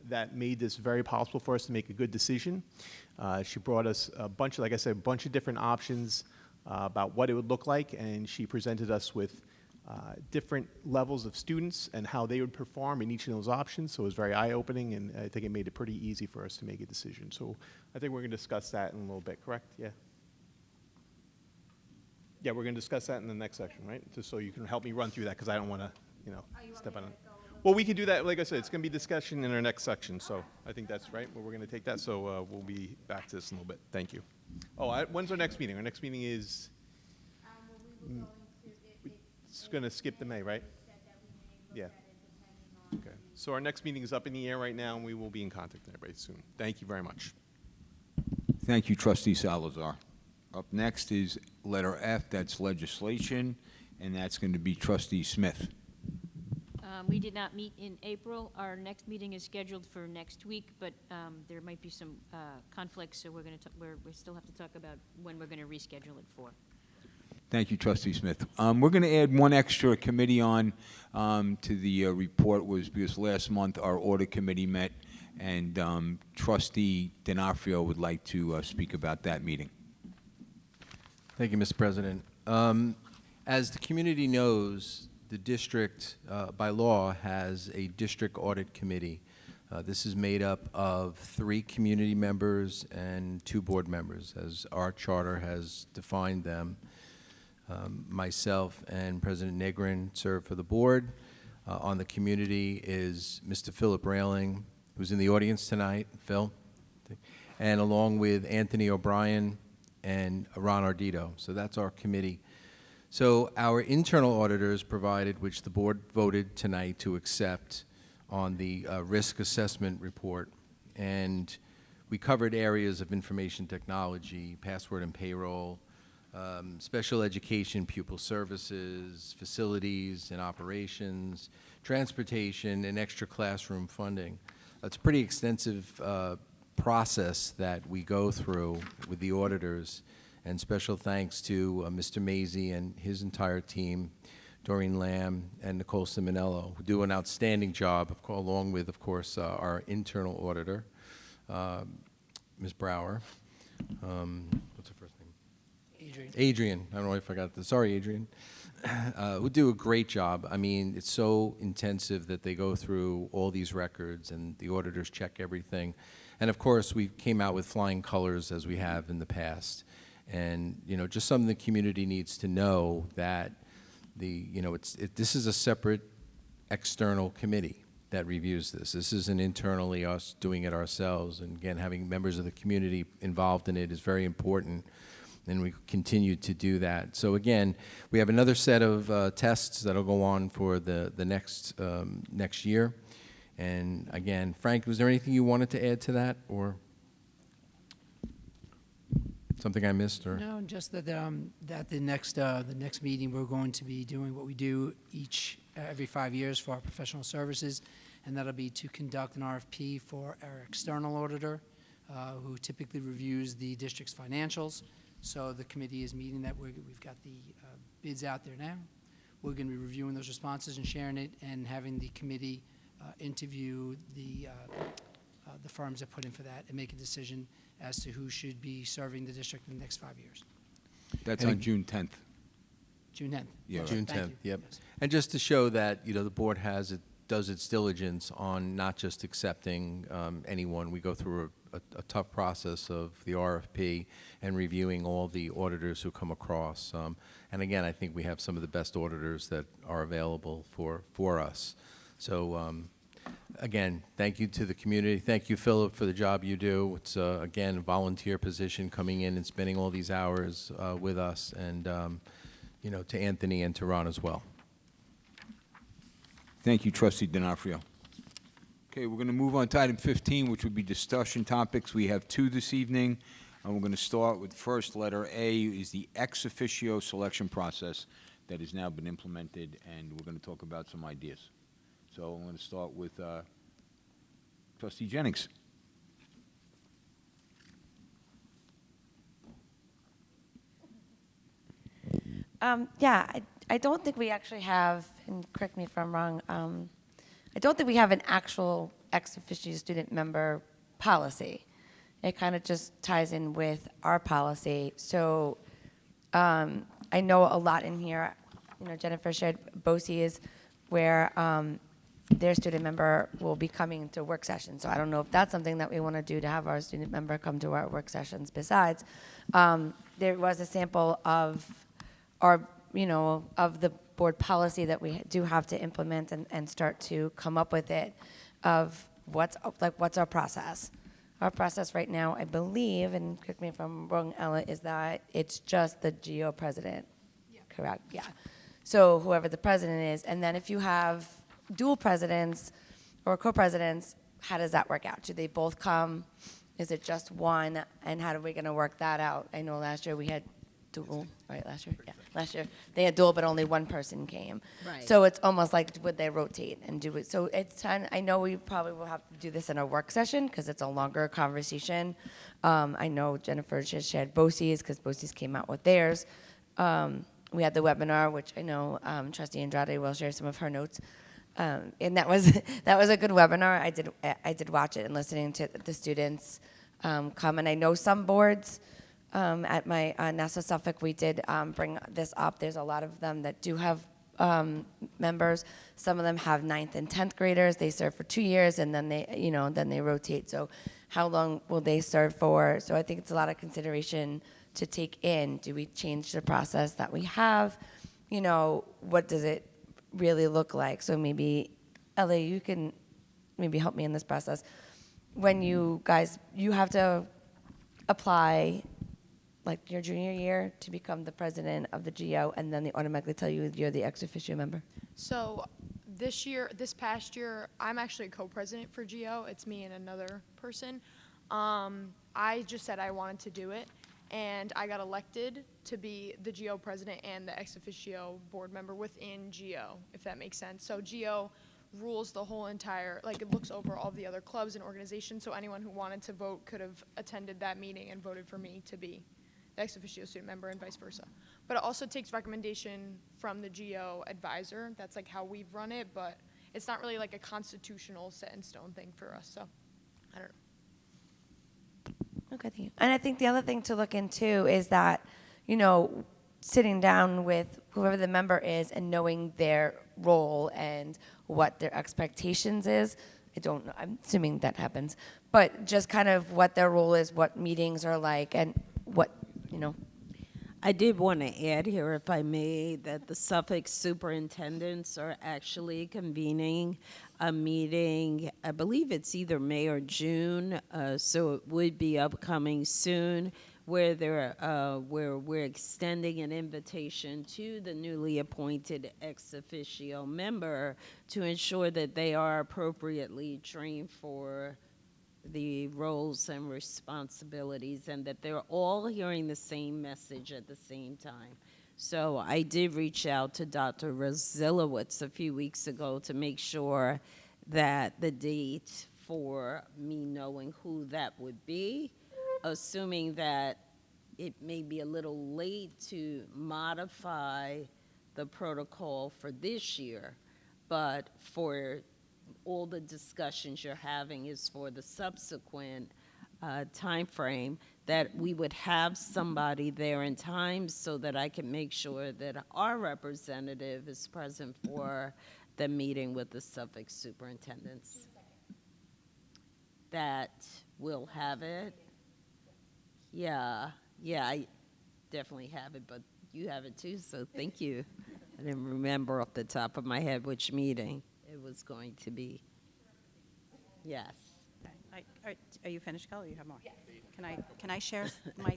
that made this very possible for us to make a good decision. She brought us a bunch of, like I said, a bunch of different options about what it would look like, and she presented us with different levels of students and how they would perform in each of those options. So it was very eye-opening, and I think it made it pretty easy for us to make a decision. So I think we're going to discuss that in a little bit, correct? Yeah. Yeah, we're going to discuss that in the next section, right? Just so you can help me run through that, because I don't want to, step on it. Well, we can do that. Like I said, it's going to be discussion in our next section. So I think that's right, where we're going to take that. So we'll be back to this in a little bit. Thank you. Oh, when's our next meeting? Our next meeting is... It's going to skip the May, right? Yeah. Okay. So our next meeting is up in the air right now, and we will be in contact with everybody soon. Thank you very much. Thank you, Trustee Salazar. Up next is letter F, that's legislation, and that's going to be Trustee Smith. We did not meet in April. Our next meeting is scheduled for next week, but there might be some conflicts, so we still have to talk about when we're going to reschedule it for. Thank you, Trustee Smith. We're going to add one extra committee on to the report, was because last month our audit committee met, and Trustee D'Onofrio would like to speak about that meeting. Thank you, Mr. President. As the community knows, the district, by law, has a district audit committee. This is made up of 3 community members and 2 board members, as our charter has defined them. Myself and President Negrin serve for the board. On the community is Mr. Philip Railing, who's in the audience tonight, Phil, and along with Anthony O'Brien and Ron Ardito. So that's our committee. So our internal auditors provided, which the board voted tonight to accept on the risk assessment report, and we covered areas of information technology, password and payroll, special education, pupil services, facilities and operations, transportation, and extra classroom funding. It's a pretty extensive process that we go through with the auditors, and special thanks to Mr. Mazie and his entire team, Doreen Lamb and Nicole Simonello, who do an outstanding job, along with, of course, our internal auditor, Ms. Brower. What's her first name? Adrian. I don't know if I got this. Sorry, Adrian. Who do a great job. I mean, it's so intensive that they go through all these records, and the auditors check everything. And of course, we came out with flying colors, as we have in the past. And just something the community needs to know, that this is a separate external committee that reviews this. This isn't internally us doing it ourselves. And again, having members of the community involved in it is very important, and we continue to do that. So again, we have another set of tests that'll go on for the next year. And again, Frank, was there anything you wanted to add to that, or something I missed? Or No, just that the next meeting we're going to be doing what we do every 5 years for our professional services, and that'll be to conduct an RFP for our external auditor, who typically reviews the district's financials. So the committee is meeting that. We've got the bids out there now. We're going to be reviewing those responses and sharing it, and having the committee interview the firms that put in for that, and make a decision as to who should be serving the district in the next 5 years. That's on June 10th. June 10th. Yeah, June Thank 10th, you. yep. Yes. And just to show that, the board does its diligence on not just accepting anyone. We go through a tough process of the RFP and reviewing all the auditors who come across. And again, I think we have some of the best auditors that are available for us. So again, thank you to the community. Thank you, Philip, for the job you do. It's, again, a volunteer position coming in and spending all these hours with us. And, to Anthony and to Ron as well. Thank you, Trustee D'Onofrio. Okay, we're going to move on to item 15, which would be discussion topics. We have two this evening, and we're going to start with first letter A is the ex officio selection process that has now been implemented, and we're going to talk about some ideas. So I'm going to start with Trustee Jennings. I don't think we actually have, and correct me if I'm wrong, I don't think we have an actual ex officio student member policy. It kind of just ties in with our policy. So I know a lot in here, Jennifer shared BOCES, where their student member will be coming to work sessions. So I don't know if that's something that we want to do to have our student member come to our work sessions. Besides, there was a sample of our, of the board policy that we do have to implement and start to come up with it of what's our process. Our process right now, I believe, and correct me if I'm wrong, Ella, is that it's just the GO president. Yeah. Correct, yeah. So whoever the president is, and then if you have dual presidents or co-presidents, how does that work out? Do they both come? Is it just one? And how are we gonna work that out? I know last year we had dual, right, last year? Yeah, last year. They had dual, but only one person came. Right. So it's almost like, would they rotate and do it? So it's time, I know we probably will have to do this in a work session because it's a longer conversation. I know Jennifer just shared BOCES because BOCES came out with theirs. We had the webinar, which I know Trustee Andrade will share some of her notes. And that was a good webinar. I did watch it and listening to the students come. And I know some boards, at my NASA Suffolk, we did bring this up. There's a lot of them that do have members. Some of them have 9th and 10th graders. They serve for 2 years, and then they rotate. So how long will they serve for? So I think it's a lot of consideration to take in. Do we change the process that we have? What does it really look like? So maybe, Ella, you can maybe help me in this process. When you have to apply like your junior year to become the president of the GO, and then they automatically tell you you're the ex officio member? So this past year, I'm actually a co-president for GO. It's me and another person. I just said I wanted to do it, and I got elected to be the GO president and the ex officio board member within GO, if that makes sense. So GO rules the whole entire, it looks over all the other clubs and organizations, so anyone who wanted to vote could have attended that meeting and voted for me to be the ex officio student member and vice versa. But it also takes recommendation from the GO advisor. That's how we've run it, but it's not really like a constitutional set in stone thing for us, so I don't know. Okay, thank you. And I think the other thing to look into is that, sitting down with whoever the member is and knowing their role and what their expectations is. I don't know, I'm assuming that happens, but just kind of what their role is, what meetings are like, and what. I did want to add here, if I may, that the Suffolk superintendents are actually convening a meeting. I believe it's either May or June, so it would be upcoming soon, where we're extending an invitation to the newly appointed ex officio member to ensure that they are appropriately trained for the roles and responsibilities, and that they're all hearing the same message at the same time. So I did reach out to Dr. Rosilowitz a few weeks ago to make sure that the date for me knowing who that would be, assuming that it may be a little late to modify the protocol for this year, but for all the discussions you're having is for the subsequent time frame, that we would have somebody there in time so that I can make sure that our representative is present for the meeting with the Suffolk superintendents. That will have it. Yeah, I definitely have it, but you have it too, so thank you. I didn't remember off the top of my head which meeting it was going to be. Yes. Are you finished, Kelly? You have more? Yes. Can I share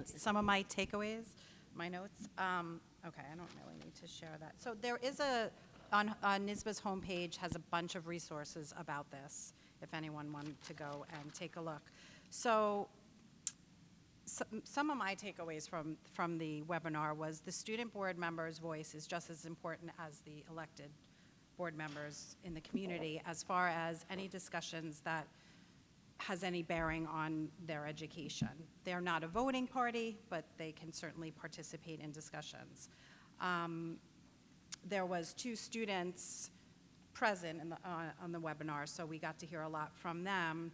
some of my takeaways, my notes? Okay, I don't really need to share that. So there is on NYSBA's homepage has a bunch of resources about this, if anyone wanted to go and take a look. So some of my takeaways from the webinar was the student board member's voice is just as important as the elected board members in the community as far as any discussions that has any bearing on their education. They're not a voting party, but they can certainly participate in discussions. There was 2 students present on the webinar, so we got to hear a lot from them.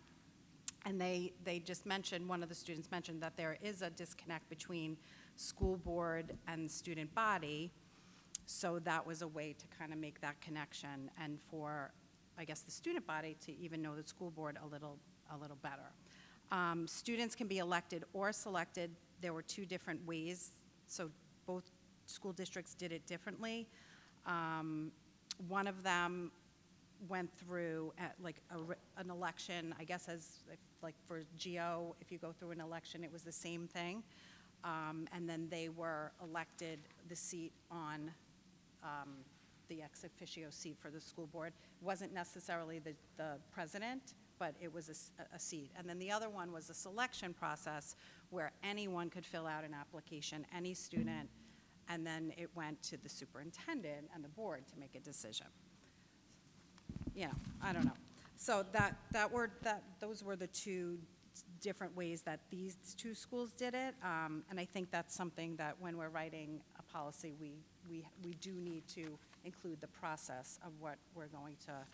And they just mentioned, one of the students mentioned that there is a disconnect between school board and student body. So that was a way to kind of make that connection and for, I guess, the student body to even know the school board a little better. Students can be elected or selected. There were 2 different ways, so both school districts did it differently. One of them went through an election, I guess like for GO, if you go through an election, it was the same thing. And then they were elected the seat on the ex officio seat for the school board. It wasn't necessarily the president, but it was a seat. And then the other one was a selection process where anyone could fill out an application, any student, and then it went to the superintendent and the board to make a decision. I don't know. So those were the 2 different ways that these 2 schools did it. And I think that's something that when we're writing a policy, we do need to include the process of what we're going to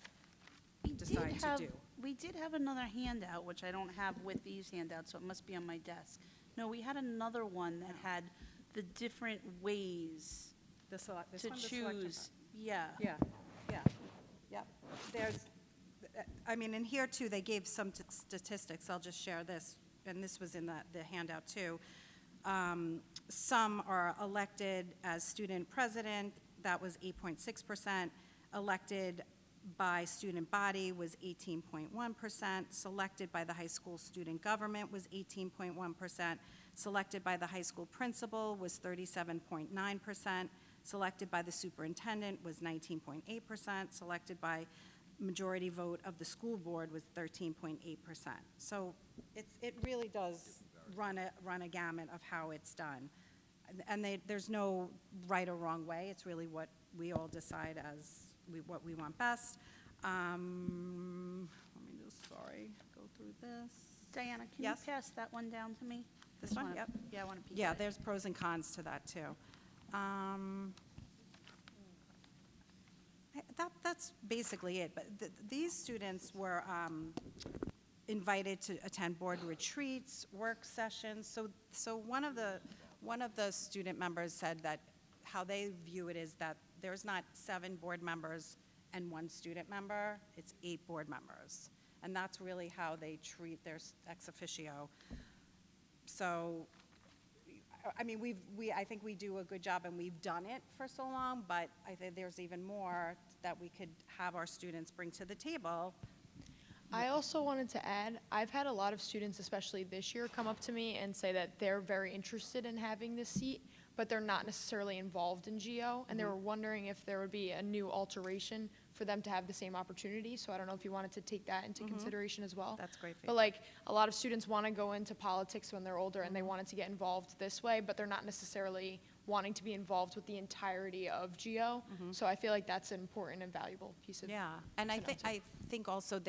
decide to do. We did have another handout, which I don't have with these handouts, so it must be on my desk. No, we had another one that had the different ways to choose. Yeah. Yep. In here too, they gave some statistics. I'll just share this, and this was in the handout too. Some are elected as student president, that was 8.6%. Elected by student body was 18.1%. Selected by the high school student government was 18.1%. Selected by the high school principal was 37.9%. Selected by the superintendent was 19.8%. Selected by majority vote of the school board was 13.8%. So it really does run a gamut of how it's done. And there's no right or wrong way. It's really what we all decide as what we want best. Let me just, go through this. Diana, can you pass that one down to me? This one? Yep. Yeah, I want to peek Yeah, at it. there's pros and cons to that too. That's basically it. But these students were invited to attend board retreats, work sessions. So one of the student members said that how they view it is that there's not 7 board members and 1 student member. It's 8 board members, and that's really how they treat their ex officio. So, I think we do a good job, and we've done it for so long, but I think there's even more that we could have our students bring to the table. I also wanted to add, I've had a lot of students, especially this year, come up to me and say that they're very interested in having this seat, but they're not necessarily involved in GO, and they were wondering if there would be a new alteration for them to have the same opportunity. So I don't know if you wanted to take that into consideration as well. That's great But a lot of students want to go into politics when they're older, and they wanted to get involved this way, but they're not necessarily wanting to be involved with the entirety of GO. So I feel like that's an important and valuable piece of And I to know, too. think also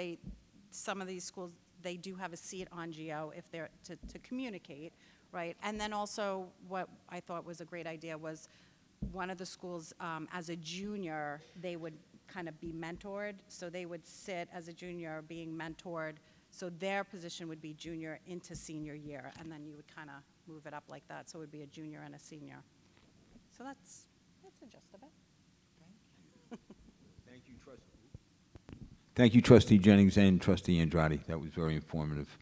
some of these schools, they do have a seat on GO if they're to communicate, right? And then also what I thought was a great idea was one of the schools, as a junior, they would kind of be mentored. So they would sit as a junior being mentored So their position would be junior into senior year, and then you would kind of move it up like that, so it would be a junior and a senior. So that's the gist of it. Thank you, Trustee Jennings and Trustee Andrade. That was very informative.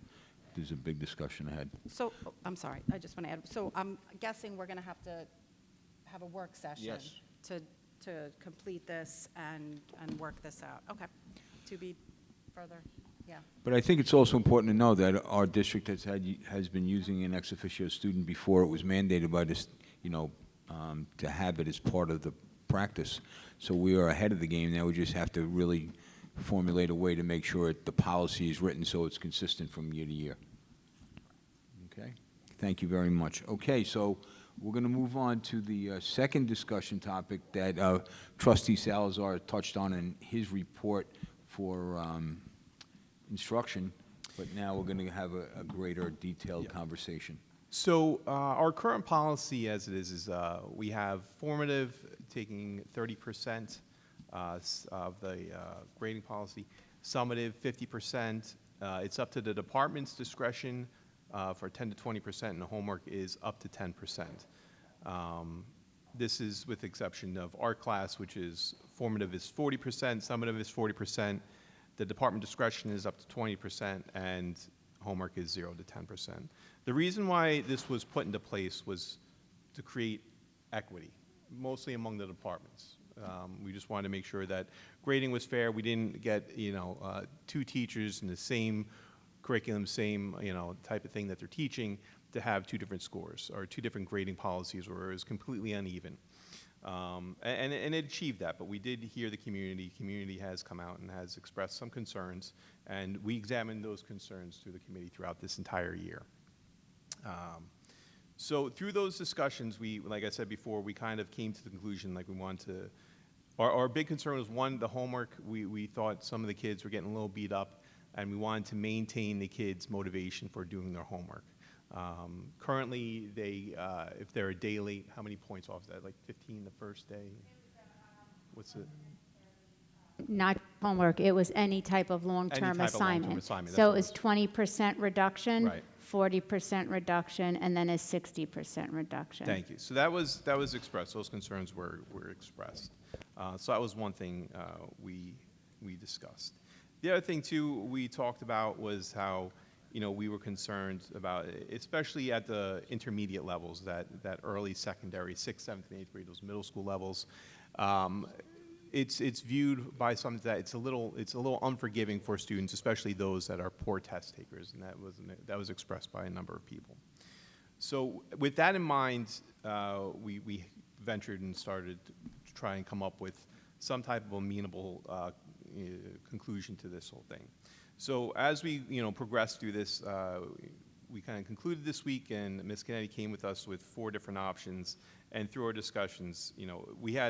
There's a big discussion ahead. So, I'm sorry, I just want to add, so I'm guessing we're going to have a work session Yes. to complete this and work this out. Okay, to be further, yeah. But I think it's also important to know that our district has been using an ex officio student before it was mandated by this, to have it as part of the practice. So we are ahead of the game now. We just have to really formulate a way to make sure the policy is written so it's consistent from year to year. Okay? Thank you very much. Okay, so we're going to move on to the second discussion topic that Trustee Salazar touched on in his report for instruction, but now we're going to have a greater detailed conversation. So our current policy as it is we have formative taking 30% of the grading policy, summative 50%. It's up to the department's discretion for 10 to 20%, and the homework is up to 10%. This is with the exception of art class, which is formative is 40%, summative is 40%. The department discretion is up to 20%, and homework is 0 to 10%. The reason why this was put into place was to create equity, mostly among the departments. We just wanted to make sure that grading was fair. We didn't get, two teachers in the same curriculum, same, type of thing that they're teaching to have two different scores or two different grading policies where it was completely uneven. And it achieved that, but we did hear the community. Community has come out and has expressed some concerns, and we examined those concerns through the committee throughout this entire year. So through those discussions, like I said before, we kind of came to the conclusion like we wanted to, our big concern was one, the homework. We thought some of the kids were getting a little beat up, and we wanted to maintain the kids' motivation for doing their homework. Currently, if they're a day late, how many points off is that? Like 15 the first day? What's it? Not homework, it was any type of long-term assignment. So it was 20% reduction, Right. 40% reduction, and then a 60% reduction. Thank you. So that was expressed. Those concerns were expressed. So that was one thing we discussed. The other thing too we talked about was how we were concerned about, especially at the intermediate levels, that early secondary, 6th, 7th, and 8th grade, those middle school levels. It's viewed by some that it's a little unforgiving for students, especially those that are poor test takers, and that was expressed by a number of people. So with that in mind, we ventured and started to try and come up with some type of amenable conclusion to this whole thing. So as we progressed through this, we kind of concluded this week, and Ms. Kennedy came with us with 4 different options. And through our discussions,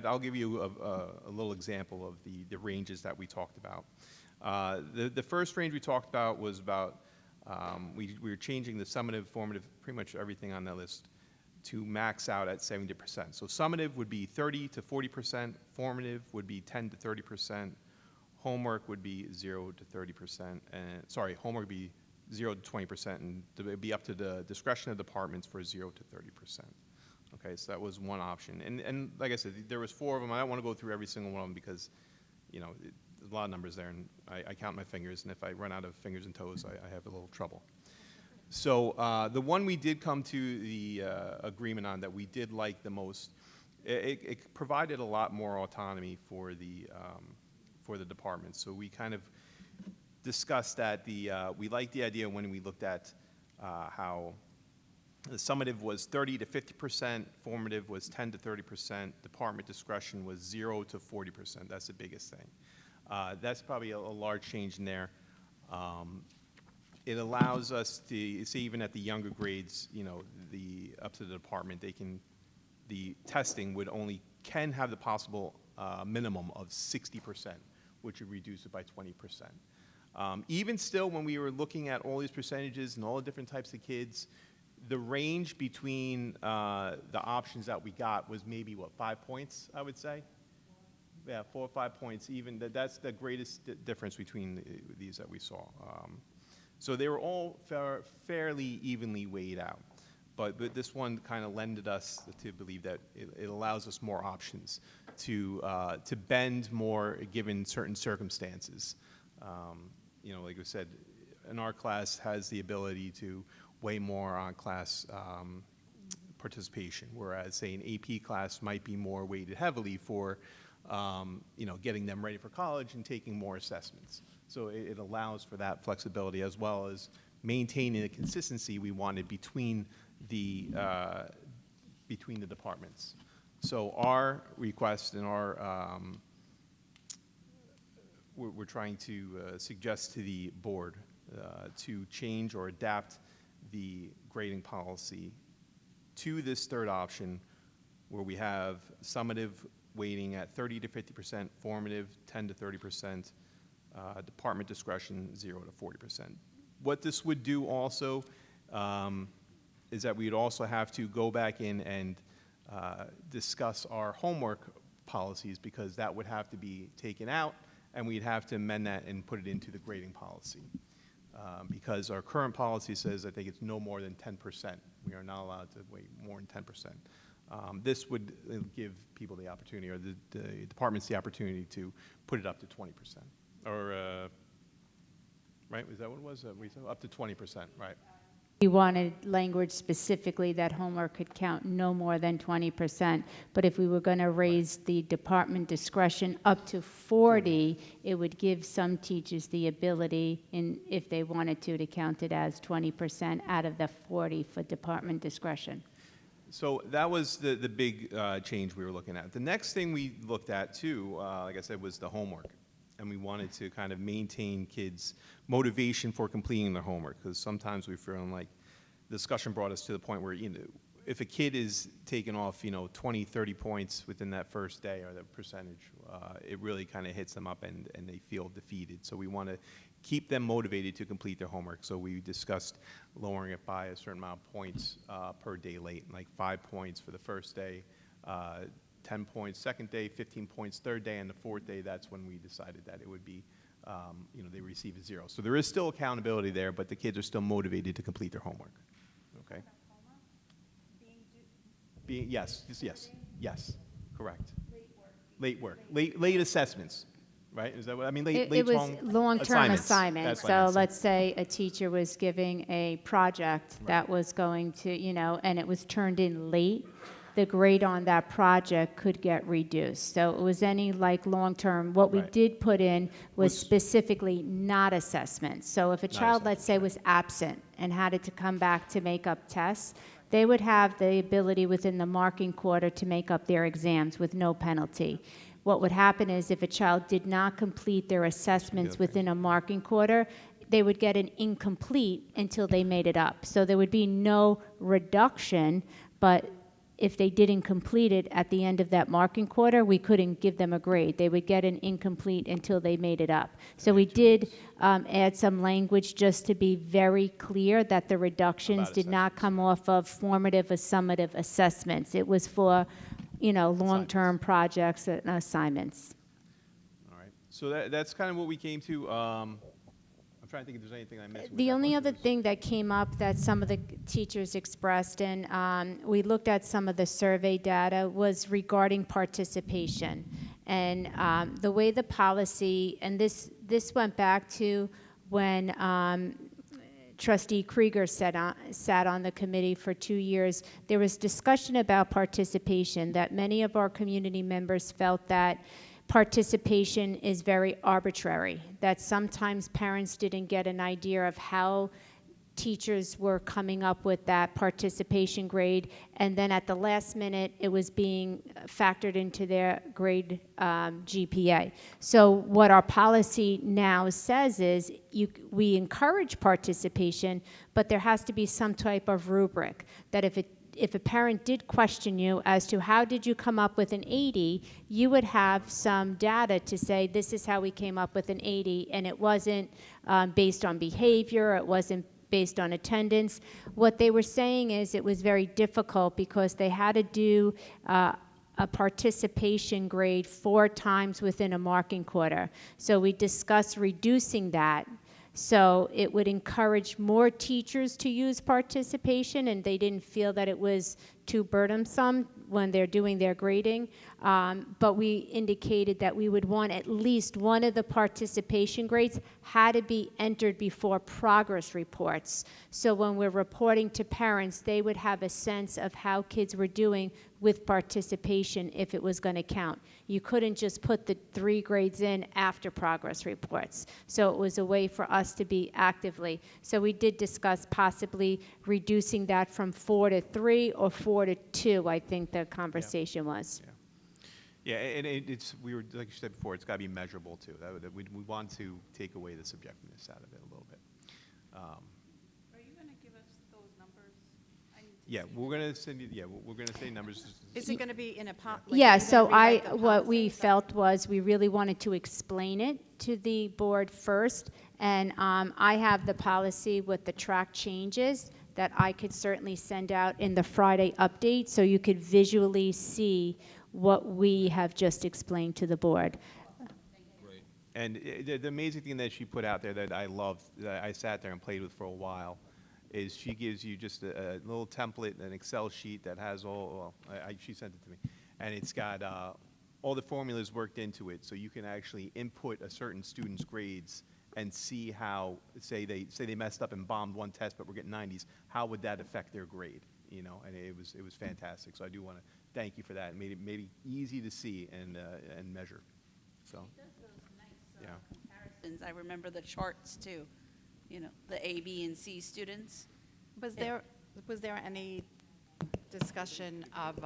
I'll give you a little example of the ranges that we talked about. The first range we talked about was about, we were changing the summative, formative, pretty much everything on that list to max out at 70%. So summative would be 30 to 40%, formative would be 10 to 30%, homework would be 0 to 30%, homework would be 0 to 20%, and it would be up to the discretion of departments for 0 to 30%. Okay, so that was one option. And like I said, there was 4 of them. I don't want to go through every single one of them because, there's a lot of numbers there, and I count my fingers, and if I run out of fingers and toes, I have a little trouble. So the one we did come to the agreement on that we did like the most, it provided a lot more autonomy for the department. So we kind of discussed that we liked the idea when we looked at how the summative was 30 to 50%, formative was 10 to 30%, department discretion was 0 to 40%. That's the biggest thing. That's probably a large change in there. It allows us to see even at the younger grades, up to the department, the testing can have the possible minimum of 60%, which would reduce it by 20%. Even still, when we were looking at all these percentages and all the different types of kids, the range between the options that we got was maybe, 5 points, I would say? Yeah, 4 or 5 points even. That's the greatest difference between these that we saw. So they were all fairly evenly weighed out. But this one kind of lended us to believe that it allows us more options to bend more given certain circumstances. Like I said, an art class has the ability to weigh more on class participation, whereas, say, an AP class might be more weighted heavily for, getting them ready for college and taking more assessments. So it allows for that flexibility as well as maintaining the consistency we wanted between the departments. So our request and our we're trying to suggest to the board to change or adapt the grading policy to this third option, where we have summative weighting at 30 to 50%, formative 10 to 30%, department discretion 0 to 40%. What this would do also is that we'd also have to go back in and discuss our homework policies, because that would have to be taken out, and we'd have to amend that and put it into the grading policy. Because our current policy says, I think it's no more than 10%. We are not allowed to weigh more than 10%. This would give people the opportunity, or the departments the opportunity, to put it up to 20%. Or, right, was that what it was? We said up to 20%, right? We wanted language specifically that homework could count no more than 20%, but if we were going to raise the department discretion up to 40, it would give some teachers the ability, if they wanted to count it as 20% out of the 40 for department discretion. So that was the big change we were looking at. The next thing we looked at, too, like I said, was the homework. And we wanted to kind of maintain kids' motivation for completing their homework, because sometimes we feel like the discussion brought us to the point where, if a kid is taking off, 20, 30 points within that first day, or the percentage, it really kind of hits them up, and they feel defeated. So we want to keep them motivated to complete their homework. So we discussed lowering it by a certain amount of points per day late, like 5 points for the first day, 10 points second day, 15 points third day, and the fourth day, that's when we decided that it would be, they receive a 0. So there is still accountability there, but the kids are still motivated to complete their homework. Okay? Yes, correct. Late work. Late assessments, right? Is that what I mean? It was long-term assignments. So let's say a teacher was giving a project that was going to, and it was turned in late. The grade on that project could get reduced. So it was any long-term. What we did put in was specifically not assessments. So if a child, let's say, was absent and had to come back to make up tests, they would have the ability within the marking quarter to make up their exams with no penalty. What would happen is, if a child did not complete their assessments within a marking quarter, they would get an incomplete until they made it up. So there would be no reduction, but if they didn't complete it at the end of that marking quarter, we couldn't give them a grade. They would get an incomplete until they made it up. So we did add some language just to be very clear that the reductions did not come off of formative or summative assessments. It was for, long-term projects and assignments. All right. So that's kind of what we came to. I'm trying to think if there's anything I missed. The only other thing that came up that some of the teachers expressed, and we looked at some of the survey data, was regarding participation. And the way the policy, and this went back to when Trustee Krieger sat on the committee for 2 years. There was discussion about participation, that many of our community members felt that participation is very arbitrary, that sometimes parents didn't get an idea of how teachers were coming up with that participation grade, and then at the last minute it was being factored into their grade GPA. So what our policy now says is we encourage participation, but there has to be some type of rubric that if a parent did question you as to how did you come up with an 80, you would have some data to say this is how we came up with an 80, and it wasn't based on behavior, it wasn't based on attendance. What they were saying is it was very difficult because they had to do a participation grade 4 times within a marking quarter. So we discussed reducing that So it would encourage more teachers to use participation, and they didn't feel that it was too burdensome when they're doing their grading. But we indicated that we would want at least one of the participation grades had to be entered before progress reports. So when we're reporting to parents, they would have a sense of how kids were doing with participation if it was going to count. You couldn't just put the 3 grades in after progress reports. So it was a way for us to be actively. So we did discuss possibly reducing that from 4 to 3 or 4 to 2, I think the conversation was. Yeah, and it's, we were, like you said before, it's got to be measurable too. We want to take away the subjectiveness out of it a little bit. Are you going to give us those numbers? Yeah, we're going to send you, we're going to say numbers. Is it going to be in a like, Yeah, are you so gonna rewrite the what we policy? felt was we really wanted to explain it to the board first, and I have the policy with the track changes that I could certainly send out in the Friday update, so you could visually see what we have just explained to the board. And the amazing thing that she put out there that I loved, that I sat there and played with for a while, is she gives you just a little template, an Excel sheet that has all, she sent it to me, and it's got all the formulas worked into it, so you can actually input a certain student's grades and see how, say they messed up and bombed one test but were getting 90s, how would that affect their grade? You know, and it was fantastic. So I do want to thank you for that. It made it easy to see and measure. So. She does those nice comparisons. I remember the charts too. You know, the A, B, and C students. Was there any discussion of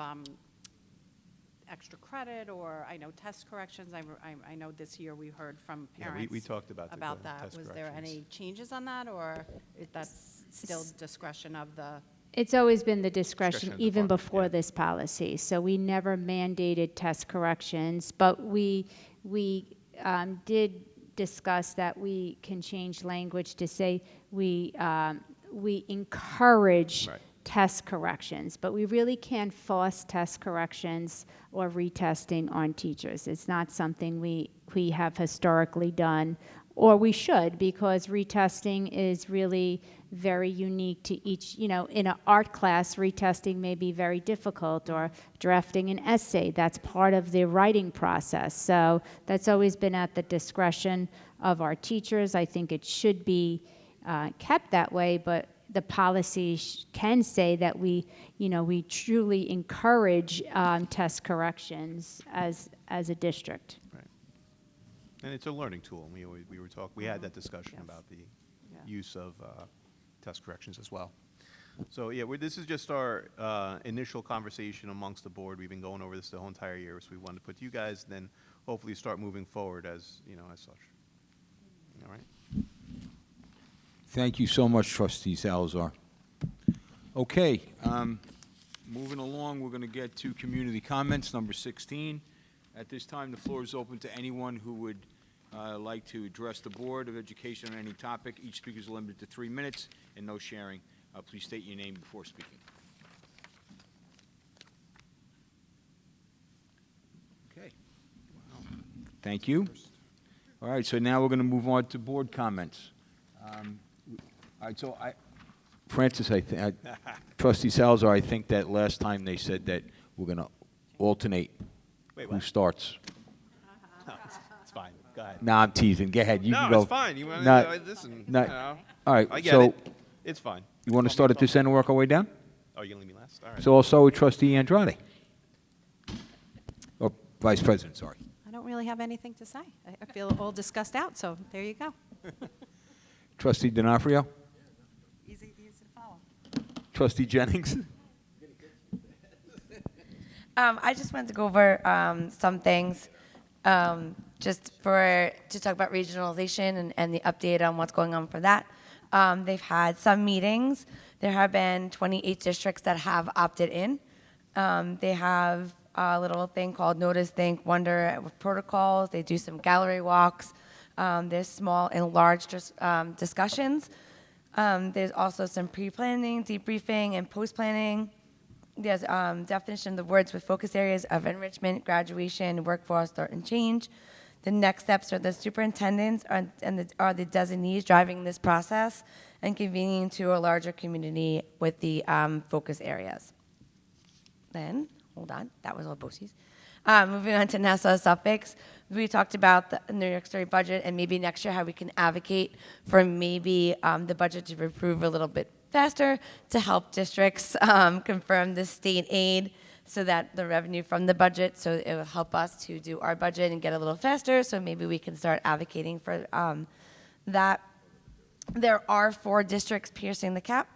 extra credit, or I know test corrections? I know this year we heard from parents. We talked about the that. test Was there corrections. any changes on that, or that's still discretion of the? It's always been the discretion, Discretion of the even department, before yeah. this policy. So we never mandated test corrections, but we did discuss that we can change language to say we encourage Right. test corrections, but we really can't force test corrections or retesting on teachers. It's not something we have historically done, or we should, because retesting is really very unique to each, in an art class, retesting may be very difficult, or drafting an essay, that's part of the writing process. So that's always been at the discretion of our teachers. I think it should be kept that way, but the policy can say that we truly encourage test corrections as a district. Right. And it's a learning tool. We had that discussion about the use of test corrections as well. So yeah, this is just our initial conversation amongst the board. We've been going over this the whole entire year, so we wanted to put you guys, then hopefully start moving forward as such. All right. Thank you so much, Trustee Salazar. Okay, moving along, we're going to get to community comments, number 16. At this time, the floor is open to anyone who would like to address the Board of Education on any topic. Each speaker is limited to 3 minutes and no sharing. Please state your name before speaking. Okay. Thank you. All right, so now we're going to move on to board comments. All right, so Francis, Trustee Salazar, I think that last time they said that we're going to alternate Wait, who what? starts. No, it's fine. Go ahead. No, I'm teasing. Go ahead. You can No, go. it's fine. You want No, to listen? no. You know. All right, I get so it. It's fine. you want to start at this end and work our way down? Oh, you're gonna leave me last? All right. So also with Trustee Andrade. Or Vice President, sorry. I don't really have anything to say. I feel all discussed out, so there you go. Trustee D'Onofrio? Easy to follow. Trustee Jennings? I just wanted to go over some things just to talk about regionalization and the update on what's going on for that. They've had some meetings. There have been 28 districts that have opted in. They have a little thing called Notice, Think, Wonder with protocols. They do some gallery walks. There's small and large discussions. There's also some pre-planning, debriefing, and post-planning. There's definition of the words with focus areas of enrichment, graduation, workforce, start, and change. The next steps are the superintendents are the designees driving this process and convening to a larger community with the focus areas. Then, hold on, that was all BOCES. Moving on to Nassau Suffolk, we talked about the New York State budget and maybe next year how we can advocate for maybe the budget to improve a little bit faster to help districts confirm the state aid so that the revenue from the budget, so it will help us to do our budget and get a little faster, so maybe we can start advocating for that. There are 4 districts piercing the cap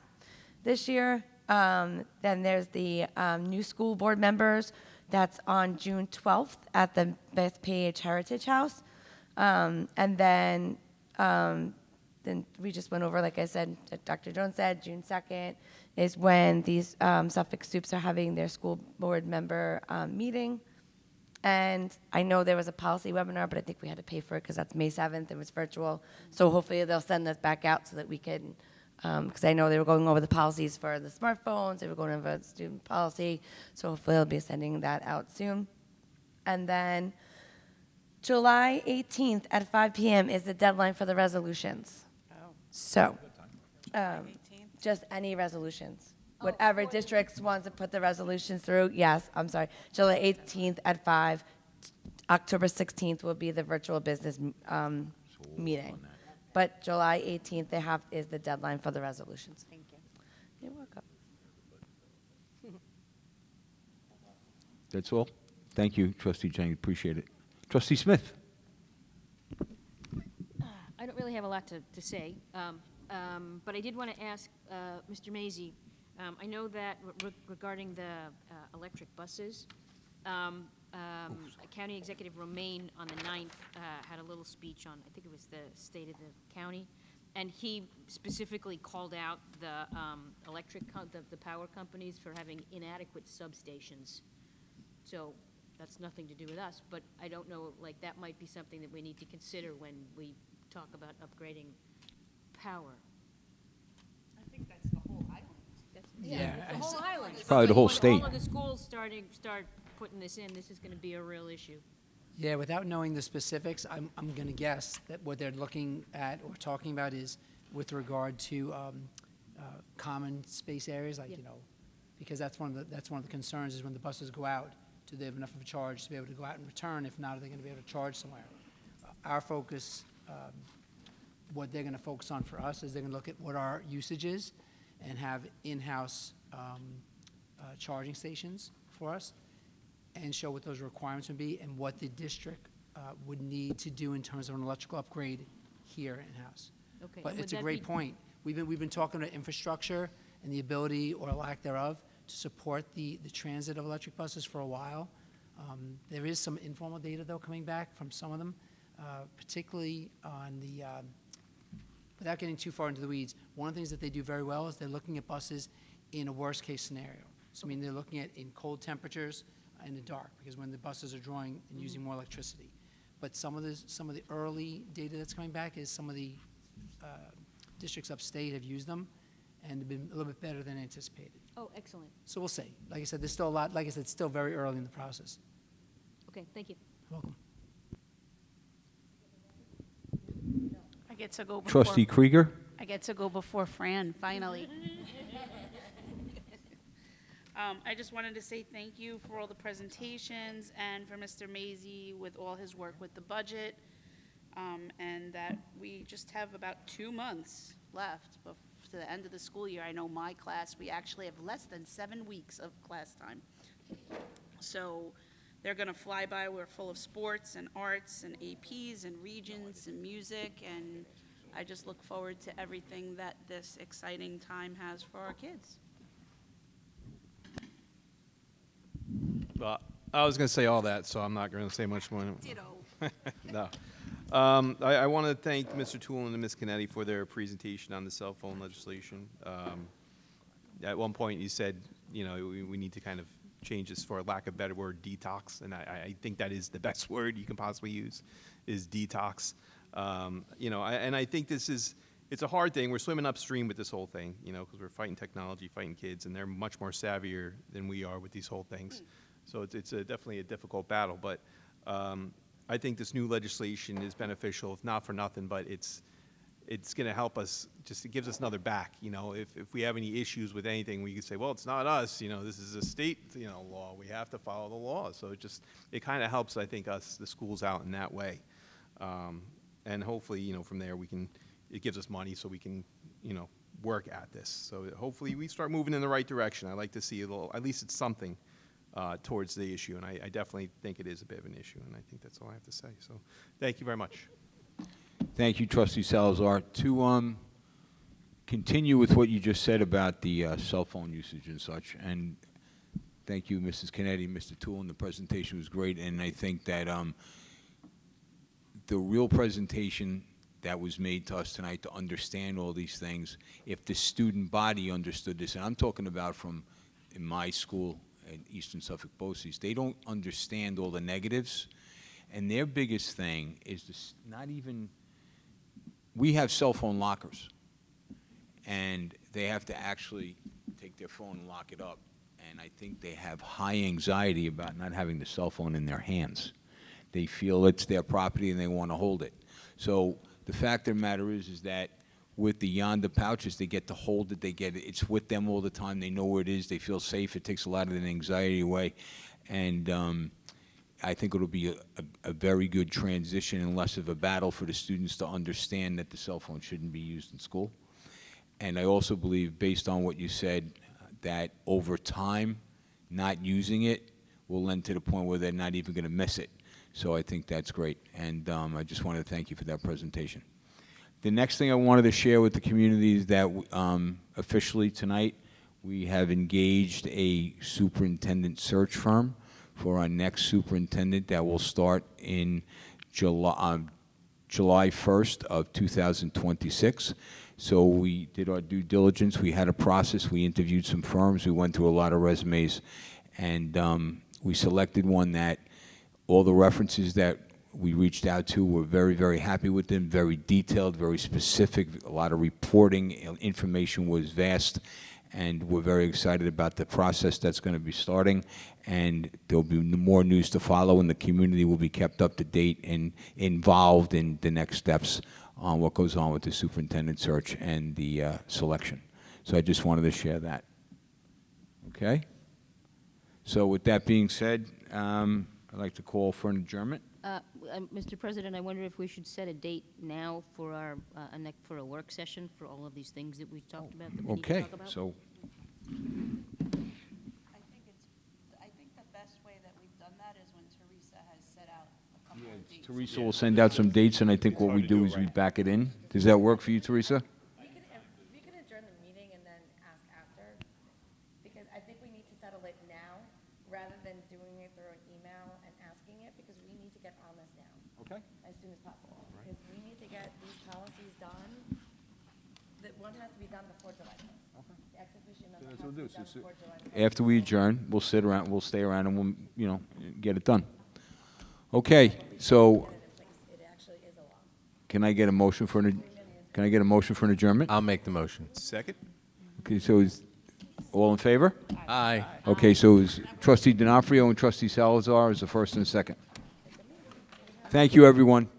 this year. Then there's the new school board members. That's on June 12th at the Bethpage Heritage House. And then we just went over, like I said, Dr. Jones said, June 2nd is when these Suffolk Stoops are having their school board member meeting. And I know there was a policy webinar, but I think we had to pay for it because that's May 7th. It was virtual. So hopefully they'll send us back out so that we can, because I know they were going over the policies for the smartphones. They were going over the student policy. So hopefully they'll be sending that out soon. And then July 18th at 5 p.m. is the deadline for the resolutions. So just any resolutions. Whatever districts wants to put the resolutions through, yes, I'm sorry, July 18th at 5. October 16th will be the virtual business meeting. But July 18th is the deadline for the resolutions. Thank you. You're welcome. That's all? Thank you, Trustee Chang, appreciate it. Trustee Smith? I don't really have a lot to say, but I did want to ask Mr. Mazie, I know that regarding the electric buses, County Executive Romaine on the 9th had a little speech on, I think it was the state of the county, and he specifically called out the the power companies for having inadequate substations. So that's nothing to do with us, but I don't know, like, that might be something that we need to consider when we talk about upgrading power. I think that's the whole island. Yeah, the whole island. Probably the whole When state. all of the schools start putting this in, this is going to be a real issue. Yeah, without knowing the specifics, I'm going to guess that what they're looking at or talking about is with regard to common space areas, like, you know, because that's one of the concerns is when the buses go out, do they have enough of a charge to be able to go out and return? If not, are they going to be able to charge somewhere? Our focus, what they're going to focus on for us is they're going to look at what our usage is and have in-house charging stations for us and show what those requirements would be and what the district would need to do in terms of an electrical upgrade here in-house. Okay. But and it's would a that great be- point. We've been talking about infrastructure and the ability or lack thereof to support the transit of electric buses for a while. There is some informal data, though, coming back from some of them, particularly on the, without getting too far into the weeds, one of the things that they do very well is they're looking at buses in a worst-case scenario. So, I mean, they're looking at in cold temperatures, in the dark, because when the buses are drawing and using more electricity. But some of the early data that's coming back is some of the districts upstate have used them and have been a little bit better than anticipated. Oh, excellent. So we'll see. Like I said, there's still a lot. Like I said, it's still very early in the process. Okay, thank you. You're welcome. I get to go before. Trustee Krieger? I get to go before Fran, finally. I just wanted to say thank you for all the presentations and for Mr. Mazie with all his work with the budget. And that we just have about 2 months left to the end of the school year. I know my class, we actually have less than 7 weeks of class time. So they're going to fly by. We're full of sports and arts and APs and regions and music. And I just look forward to everything that this exciting time has for our kids. Well, I was going to say all that, so I'm not going to say much more. Ditto. No. I want to thank Mr. Toole and Ms. Canetti for their presentation on the cell phone legislation. At one point, you said, you know, we need to kind of change this, for lack of a better word, detox, and I think that is the best word you can possibly use, is detox. You know, and I think it's a hard thing. We're swimming upstream with this whole thing, you know, because we're fighting technology, fighting kids, and they're much more savvier than we are with these whole things. So it's definitely a difficult battle, but I I think this new legislation is beneficial, if not for nothing, but it's going to help us, just it gives us another back. You know, if we have any issues with anything, we can say, well, it's not us, you know, this is a state, you know, law. We have to follow the law. So it kind of helps, I think, us, the schools out in that way. And hopefully, you know, from there it gives us money so we can, you know, work at this. So hopefully we start moving in the right direction. I like to see at least it's something towards the issue, and I definitely think it is a bit of an issue, and I think that's all I have to say. So thank you very much. Thank you, Trustee Salazar. To continue with what you just said about the cell phone usage and such, and thank you, Mrs. Kennedy, Mr. Toole, the presentation was great, and I think that the real presentation that was made to us tonight to understand all these things, if the student body understood this, and I'm talking about in my school at Eastern Suffolk BOCES, they don't understand all the negatives, and their biggest thing is we have cell phone lockers, and they have to actually take their phone and lock it up, and I think they have high anxiety about not having the cell phone in their hands. They feel it's their property and they want to hold it. So the fact of the matter is that with the Yonder pouches, they get to hold it, it's with them all the time, they know where it is, they feel safe, it takes a lot of the anxiety away, and I think it'll be a very good transition and less of a battle for the students to understand that the cell phone shouldn't be used in school. And I also believe, based on what you said, that over time, not using it will lend to the point where they're not even going to miss it. So I think that's great, and I just wanted to thank you for that presentation. The next thing I wanted to share with the community is that officially tonight, we have engaged a superintendent search firm for our next superintendent that will start in July 1st of 2026. So we did our due diligence. We had a process. We interviewed some firms. We went through a lot of resumes, and we selected one that all the references that we reached out to were very, very happy with them, very detailed, very specific. A lot of reporting information was vast, and we're very excited about the process that's going to be starting, and there'll be more news to follow, and the community will be kept up to date and involved in the next steps on what goes on with the superintendent search and the selection. So I just wanted to share that. Okay? So with that being said, I'd like to call for an adjournment. Mr. President, I wonder if we should set a date now for our for a work session for all of these things that we've talked about. That we need to Okay, talk about? so I think the best way that we've done that is when Teresa has set out a couple of dates. Teresa will send out some dates, and I think what we do is we back it in. Does that work for you, Teresa? We can adjourn the meeting and then ask after, because I think we need to settle it now rather than doing it through an email and asking it, because we need to get on this now. Okay. As soon as possible. Because we need to get these policies done. That one has to be done before July 1st. Okay. The ex officio memo has to be done before July 1st. After we adjourn, we'll stay around, and we'll, get it done. Okay, so It actually is a law. can I get a motion for an adjournment? I'll make the motion. Second? Okay, so is all in favor? Aye. Okay, so is Trustee D'Onofrio and Trustee Salazar is the first and the second. Thank you, everyone.